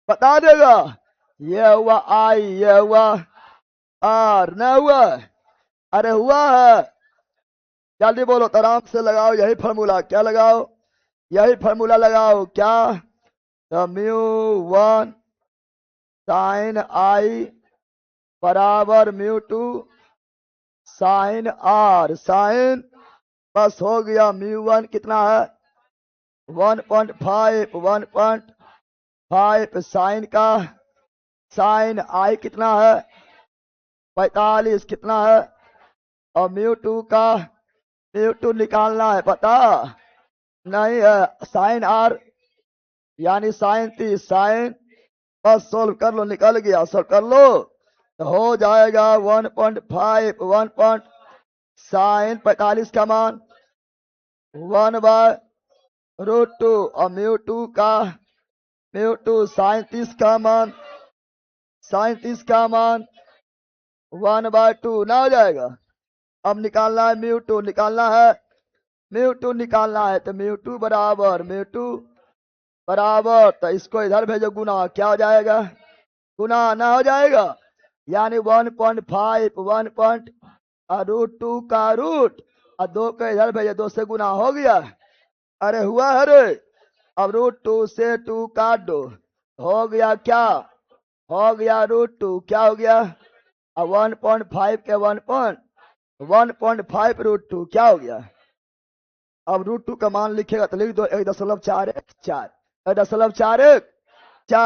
बता देगा। ये हुआ आई, ये हुआ आर, न हुआ, अरे हुआ है, जल्दी बोलो, तो आराम से लगाओ यही फॉर्मूला, क्या लगाओ, यही फॉर्मूला लगाओ, क्या, तो म्यू वन साइन आई बराबर mu two sine r, sine, बस हो गया। म्यू वन कितना है 1.5, 1.5 साइन का, साइन आई कितना है 45 कितना है, और म्यू टू का म्यू टू निकालना है, पता नहीं है, साइन आर यानी साइन 30, साइन, बस सोल्व कर लो, निकल गया, सोल्व कर लो तो हो जाएगा 1.5, 1 पॉइंट साइन 45 का मान 1/√2, और म्यू टू साइन 30 का मान, साइन 30 का मान 1/2 ना हो जाएगा। अब निकालना है म्यू टू, निकालना है म्यू टू, निकालना है तो म्यू टू बराबर तो इसको इधर भेजो, गुना क्या हो जाएगा, गुना ना हो जाएगा, यानी 1.5, 1.√2 का रूट, और 2 को इधर भेजो, 2 से गुना हो गया, अरे हुआ है रे। अब √2 से 2 काट दो, हो गया क्या, हो गया √2, क्या हो गया, अब 1.5 के 1.5 क्या हो गया। अब √2 का मान लिखेगा तो लिख दो 1.41, 1.41,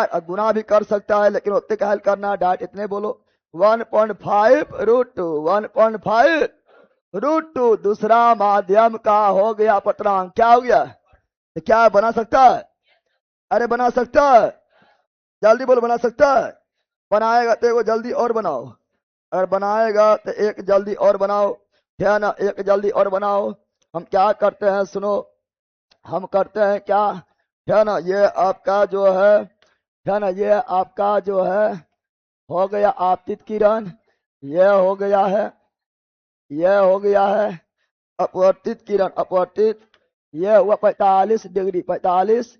और गुना भी कर सकता है, लेकिन उतने का हल करना, डाट इतने बोलो 1.5 √2 दूसरा माध्यम का हो गया अपवर्तनांक, क्या हो गया, तो क्या बना सकता है, अरे बना सकता है, जल्दी बोलो, बना सकता है, बनाएगा तो एगो जल्दी और बनाओ, अगर बनाएगा तो एक जल्दी और बनाओ, है ना, एक जल्दी और बनाओ। हम क्या करते हैं सुनो, हम करते हैं क्या, है ना, ये आपका जो है ना, ये आपका जो है हो गया आपतित किरण, ये हो गया है, ये हो गया है अपवर्तित किरण, अपवर्तित, ये हुआ 45 डिग्री, 45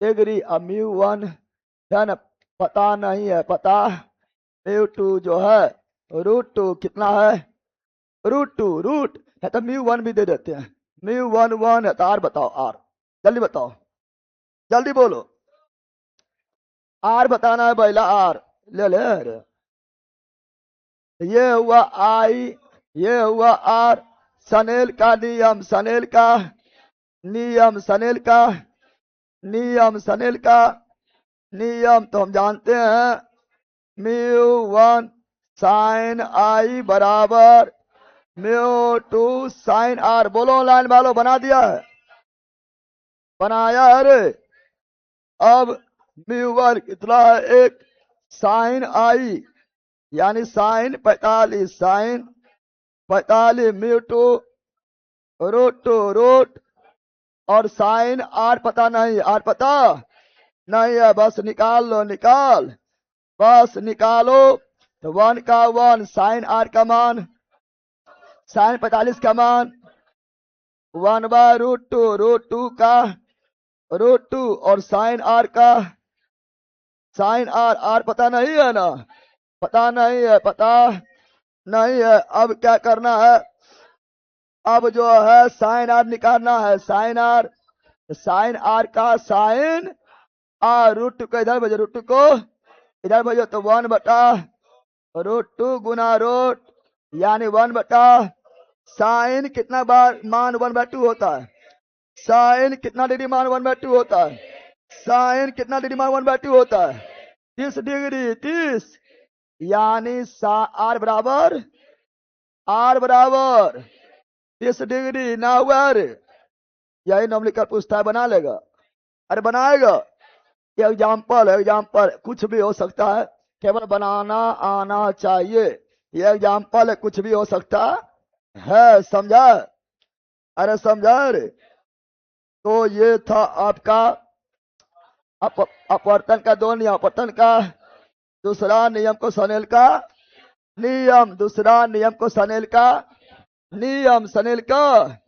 डिग्री। अब म्यू वन है ना, पता नहीं है, पता म्यू टू जो है √2 कितना है, √2 रूट है तो म्यू वन भी दे देते हैं, म्यू वन 1 है तो आर बताओ, आर जल्दी बताओ, जल्दी बोलो, आर बताना है पहला, आर ले ले रे। ये हुआ आई, ये हुआ आर, सनेल का नियम, सनेल का नियम, सनेल का नियम, सनेल का नियम तो हम जानते हैं, म्यू वन साइन आई बराबर म्यू टू साइन आर, बोलो लाइन वालों, बना दिया है, बनाया अरे। अब म्यू1 कितना है, एक साइन आई, यानी साइन 45, साइन 45 म्यू2 रूट और साइन आर पता नहीं, आर पता नहीं है, बस निकाल लो, निकाल, बस निकालो। तो 1 का 1, साइन आर का मान, साइन 45 का मान 1/√2, √2 का √2 और साइन आर का, साइन आर, आर पता नहीं है ना, पता नहीं है, पता नहीं है। अब क्या करना है, अब जो है साइन आर निकालना है, साइन आर, साइन आर का साइन आर √2 को इधर भेजो, √2 को इधर भेजो, तो 1/√2 गुना रूट, यानी 1 साइन कितना बार मान 1/2 होता है, साइन कितना डिग्री मान 1/2 होता है, साइन कितना डिग्री मान 1/2 होता है, 30 डिग्री, 30, यानी आर बराबर 30 डिग्री ना हुआ। अरे यही नॉमलिकल पूछता है, बना लेगा, अरे बनाएगा। ये एग्जाम्पल है, एग्जाम्पल कुछ भी हो सकता है, केवल बनाना आना चाहिए। ये एग्जाम्पल है, कुछ भी हो सकता है, समझा, अरे समझा रे। तो ये था आपका अपवर्तन का दो नियम, अपवर्तन का दूसरा नियम को स्नेल का नियम, दूसरा नियम को स्नेल का नियम, स्नेल का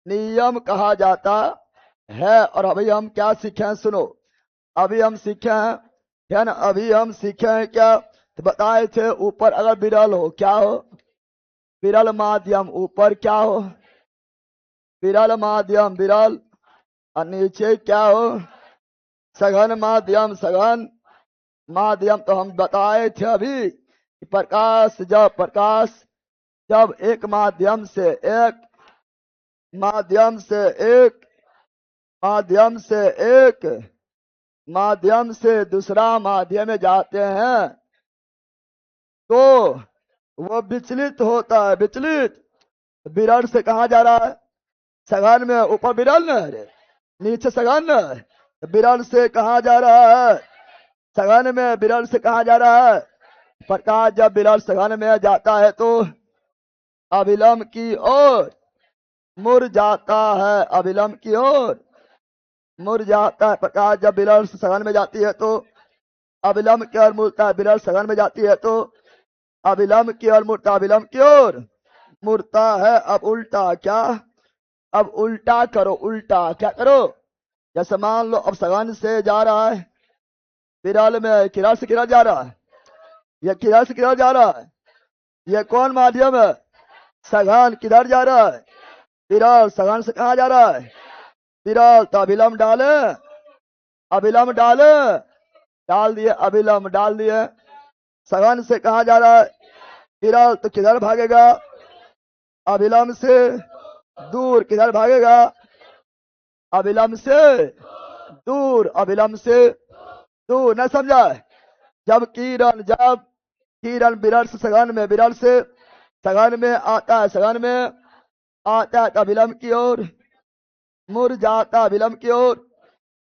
नियम कहा जाता है। और अभी हम क्या सीखे हैं, सुनो, अभी हम सीखे हैं, है ना, अभी हम सीखे हैं क्या, तो बताए थे ऊपर अगर विरल हो, क्या हो, विरल माध्यम, ऊपर क्या हो, विरल माध्यम, विरल, और नीचे क्या हो, सघन माध्यम, सघन माध्यम। तो हम बताए थे अभी कि प्रकाश जब एक माध्यम से एक माध्यम से एक माध्यम से एक माध्यम से दूसरा माध्यम में जाते हैं तो वो विचलित होता है, विचलित। विरल से कहा जा रहा है, सघन में ऊपर विरल न है, नीचे सघन न है, विरल से कहा जा रहा है, सघन में विरल से कहा जा रहा है। प्रकाश जब विरल सघन में जाता है तो अविलंब की ओर मुड़ जाता है, अविलंब की ओर मुड़ जाता है। प्रकाश जब विरल सघन में जाती है तो अविलंब की ओर मुड़ता है, विरल सघन में जाती है तो अविलंब की ओर मुड़ता, अविलंब की ओर मुड़ता है। अब उल्टा क्या, अब उल्टा करो, उल्टा क्या करो, जैसे मान लो अब सघन से जा रहा है, विरल में किरण से किरण जा रहा है, यह किरण से किरण जा रहा है, यह कौन माध्यम है, सघन, किधर जा रहा है, विरल, सघन से कहा जा रहा है, विरल। तो अभिलंब डाले, अभिलंब डाले, डाल दिए, अभिलंब डाल दिए, सघन से कहा जा रहा है विरल, तो किधर भागेगा, अभिलंब से दूर, किधर भागेगा, अभिलंब से दूर, अभिलंब से दूर, न समझा। जब किरण विरल से सघन में, विरल से सघन में आता है, सघन में आता है तो अभिलंब की ओर मुड़ जाता, अभिलंब की ओर।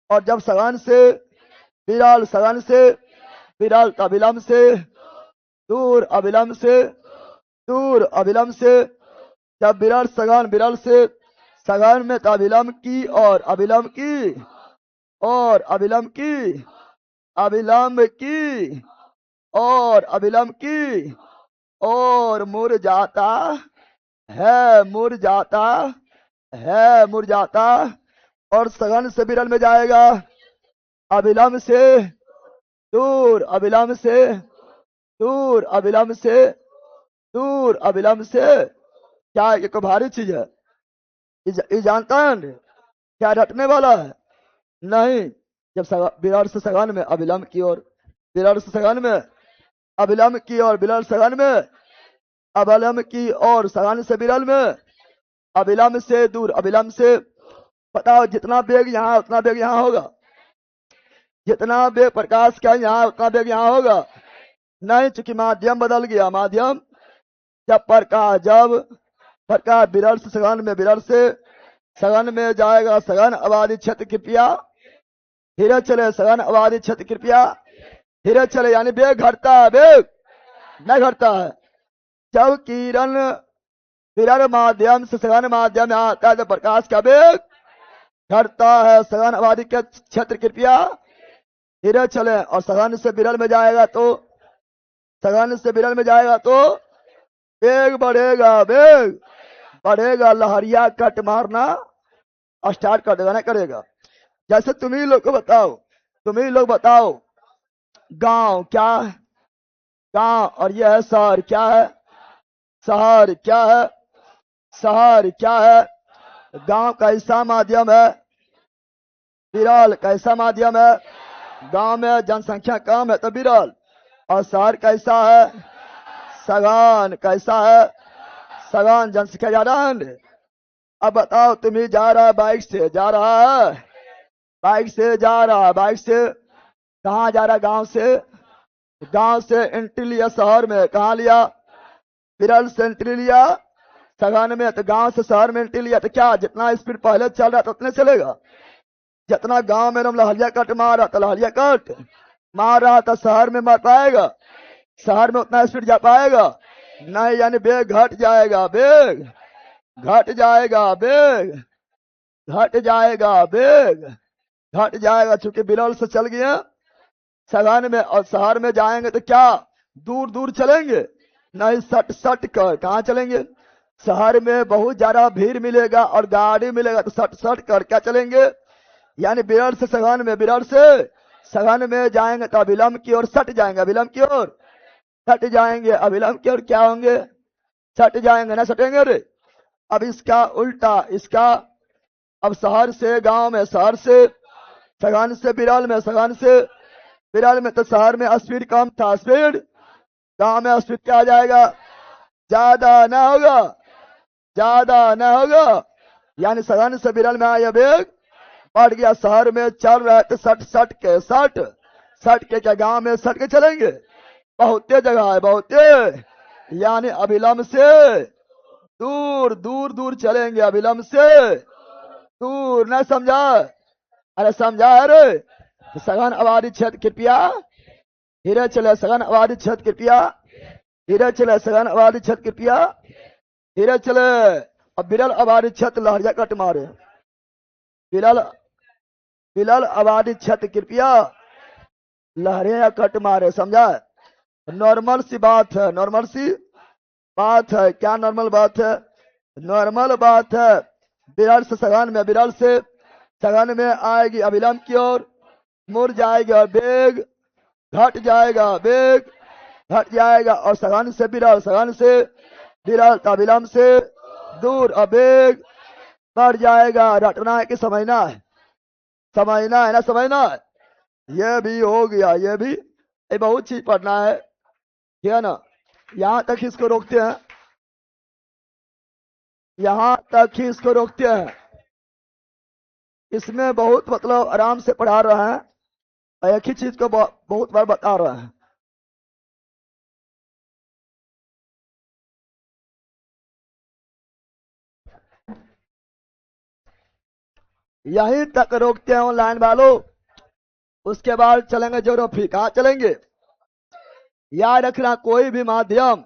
और जब सघन से विरल, सघन से विरल, तो अभिलंब से दूर, अभिलंब से दूर, अभिलंब से। जब विरल सघन, विरल से सघन में, तो अभिलंब की और अभिलंब की और अभिलंब की, अभिलंब की और अभिलंब की और मुड़ जाता है, मुड़ जाता है, मुड़ जाता। और सघन से विरल में जाएगा, अभिलंब से दूर, अभिलंब से दूर, अभिलंब से दूर, अभिलंब से। क्या ये कोई भारी चीज है, ये जानता है क्या रटने वाला है, नहीं। जब विरल से सघन में, अभिलंब की ओर, विरल से सघन में, अभिलंब की ओर, विरल सघन में, अभिलंब की ओर, सघन से विरल में, अभिलंब से दूर, अभिलंब से। बताओ जितना वेग यहाँ उतना वेग यहाँ होगा, जितना वेग प्रकाश का यहाँ उतना वेग यहाँ होगा नहीं, चूंकि माध्यम बदल गया, माध्यम। जब प्रकाश विरल से सघन में, विरल से सघन में जाएगा सघन आबादी क्षेत्र कृपया धीरे चले, सघन आबादी क्षेत्र कृपया धीरे चले, यानी वेग घटता है, वेग न घटता है। जब किरण विरल माध्यम से सघन माध्यम में आता है तो प्रकाश का वेग घटता है। सघन आबादी के क्षेत्र कृपया धीरे चले, और सघन से विरल में जाएगा तो सघन से विरल में जाएगा तो वेग बढ़ेगा, वेग बढ़ेगा। लहरिया कट मारना स्टार्ट कर देगा, ना करेगा। जैसे तुम ही लोग को बताओ, तुम ही लोग बताओ, गांव क्या है? गांव। और यह है शहर, क्या है? शहर। क्या है? शहर। क्या है? गांव कैसा माध्यम है? विरल। कैसा माध्यम है? गांव में जनसंख्या कम है तो विरल। और शहर कैसा है? सघन। कैसा है? सघन। जनसंख्या ज्यादा है। अब बताओ, तुम ही जा रहा है बाइक से, जा रहा है बाइक से, जा रहा है बाइक से, कहाँ जा रहा है? गांव से। गांव से एंट्री लिया शहर में, कहाँ लिया? विरल से एंट्री लिया सघन में। तो गांव से शहर में एंट्री लिया तो क्या, जितना स्पीड पहले चल रहा था उतने चलेगा। जितना गांव में लहरिया कट मार रहा था, लहरिया कट मार रहा था, शहर में मार पाएगा? शहर में उतना स्पीड जा पाएगा नहीं, यानी वेग घट जाएगा, वेग घट जाएगा, वेग घट जाएगा, वेग घट जाएगा। चूंकि विरल से चल गया सघन में, और शहर में जाएंगे तो क्या दूर दूर चलेंगे? नहीं, सट सट कर। कहाँ चलेंगे? शहर में बहुत ज्यादा भीड़ मिलेगा और गाड़ी मिलेगा, तो सट सट कर क्या चलेंगे? यानी विरल से सघन में, विरल से सघन में जाएंगे तो अविलंब की ओर सट जाएंगे, अविलंब की ओर सट जाएंगे, अविलंब की ओर क्या होंगे? सट जाएंगे, ना सटेंगे रे। अब इसका उल्टा, इसका अब शहर से गांव में, शहर से सघन से विरल में, सघन से विरल में, तो शहर में स्पीड कम था, स्पीड गांव में स्पीड क्या आ जाएगा? ज्यादा ना होगा, ज्यादा ना होगा। यानी सघन से विरल में आया वेग बढ़ गया। शहर में चल रहा है तो सट सट के, सट सट के क्या गांव में सट के चलेंगे? बहुते जगह है, बहुते, यानी अविलंब से दूर दूर दूर चलेंगे, अविलंब से दूर। न समझा? अरे समझा? अरे तो सघन आबादी क्षेत्र कृपया धीरे चले, सघन आबादी क्षेत्र कृपया धीरे चले, सघन आबादी क्षेत्र कृपया धीरे चले। अब विरल आबादी क्षेत्र लहरिया कट मारे, विरल विरल आबादी क्षेत्र कृपया लहरिया कट मारे। समझा? नॉर्मल सी बात है, नॉर्मल सी बात है। क्या नॉर्मल बात है? नॉर्मल बात है। विरल से सघन में, विरल से सघन में आएगी अविलंब की ओर मुड़ जाएगी और वेग घट जाएगा, वेग घट जाएगा। और सघन से विरल, सघन से विरल अविलंब से दूर, और वेग बढ़ जाएगा। रटना है कि समझना है? समझना है ना, समझना है। ये भी हो गया, ये भी, ये बहुत चीज पढ़ना है, ठीक है ना। यहां तक इसको रोकते हैं, यहां तक ही इसको रोकते हैं। इसमें बहुत मतलब आराम से पढ़ा रहे हैं, और एक ही चीज को बहुत बार बता रहे हैं। यहीं तक रोकते हैं ऑनलाइन वालों। उसके बाद चलेंगे ज्योग्राफी। कहाँ चलेंगे? याद रखना, कोई भी माध्यम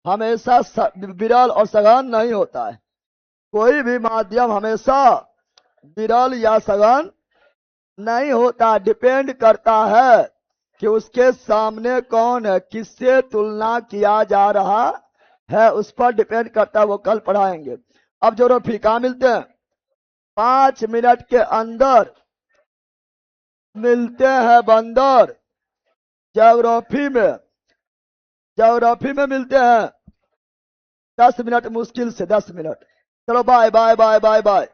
हमेशा विरल और सघन नहीं होता है। कोई भी माध्यम हमेशा विरल या सघन नहीं होता। डिपेंड करता है कि उसके सामने कौन है, किससे तुलना किया जा रहा है, उस पर डिपेंड करता है। वो कल पढ़ाएंगे। अब ज्योग्राफी कहाँ मिलते हैं? 5 मिनट के अंदर मिलते हैं बंदर। ज्योग्राफी में, ज्योग्राफी में मिलते हैं 10 मिनट, मुश्किल से 10 मिनट। चलो bye bye bye bye bye,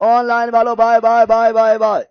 online वालों bye bye bye bye bye.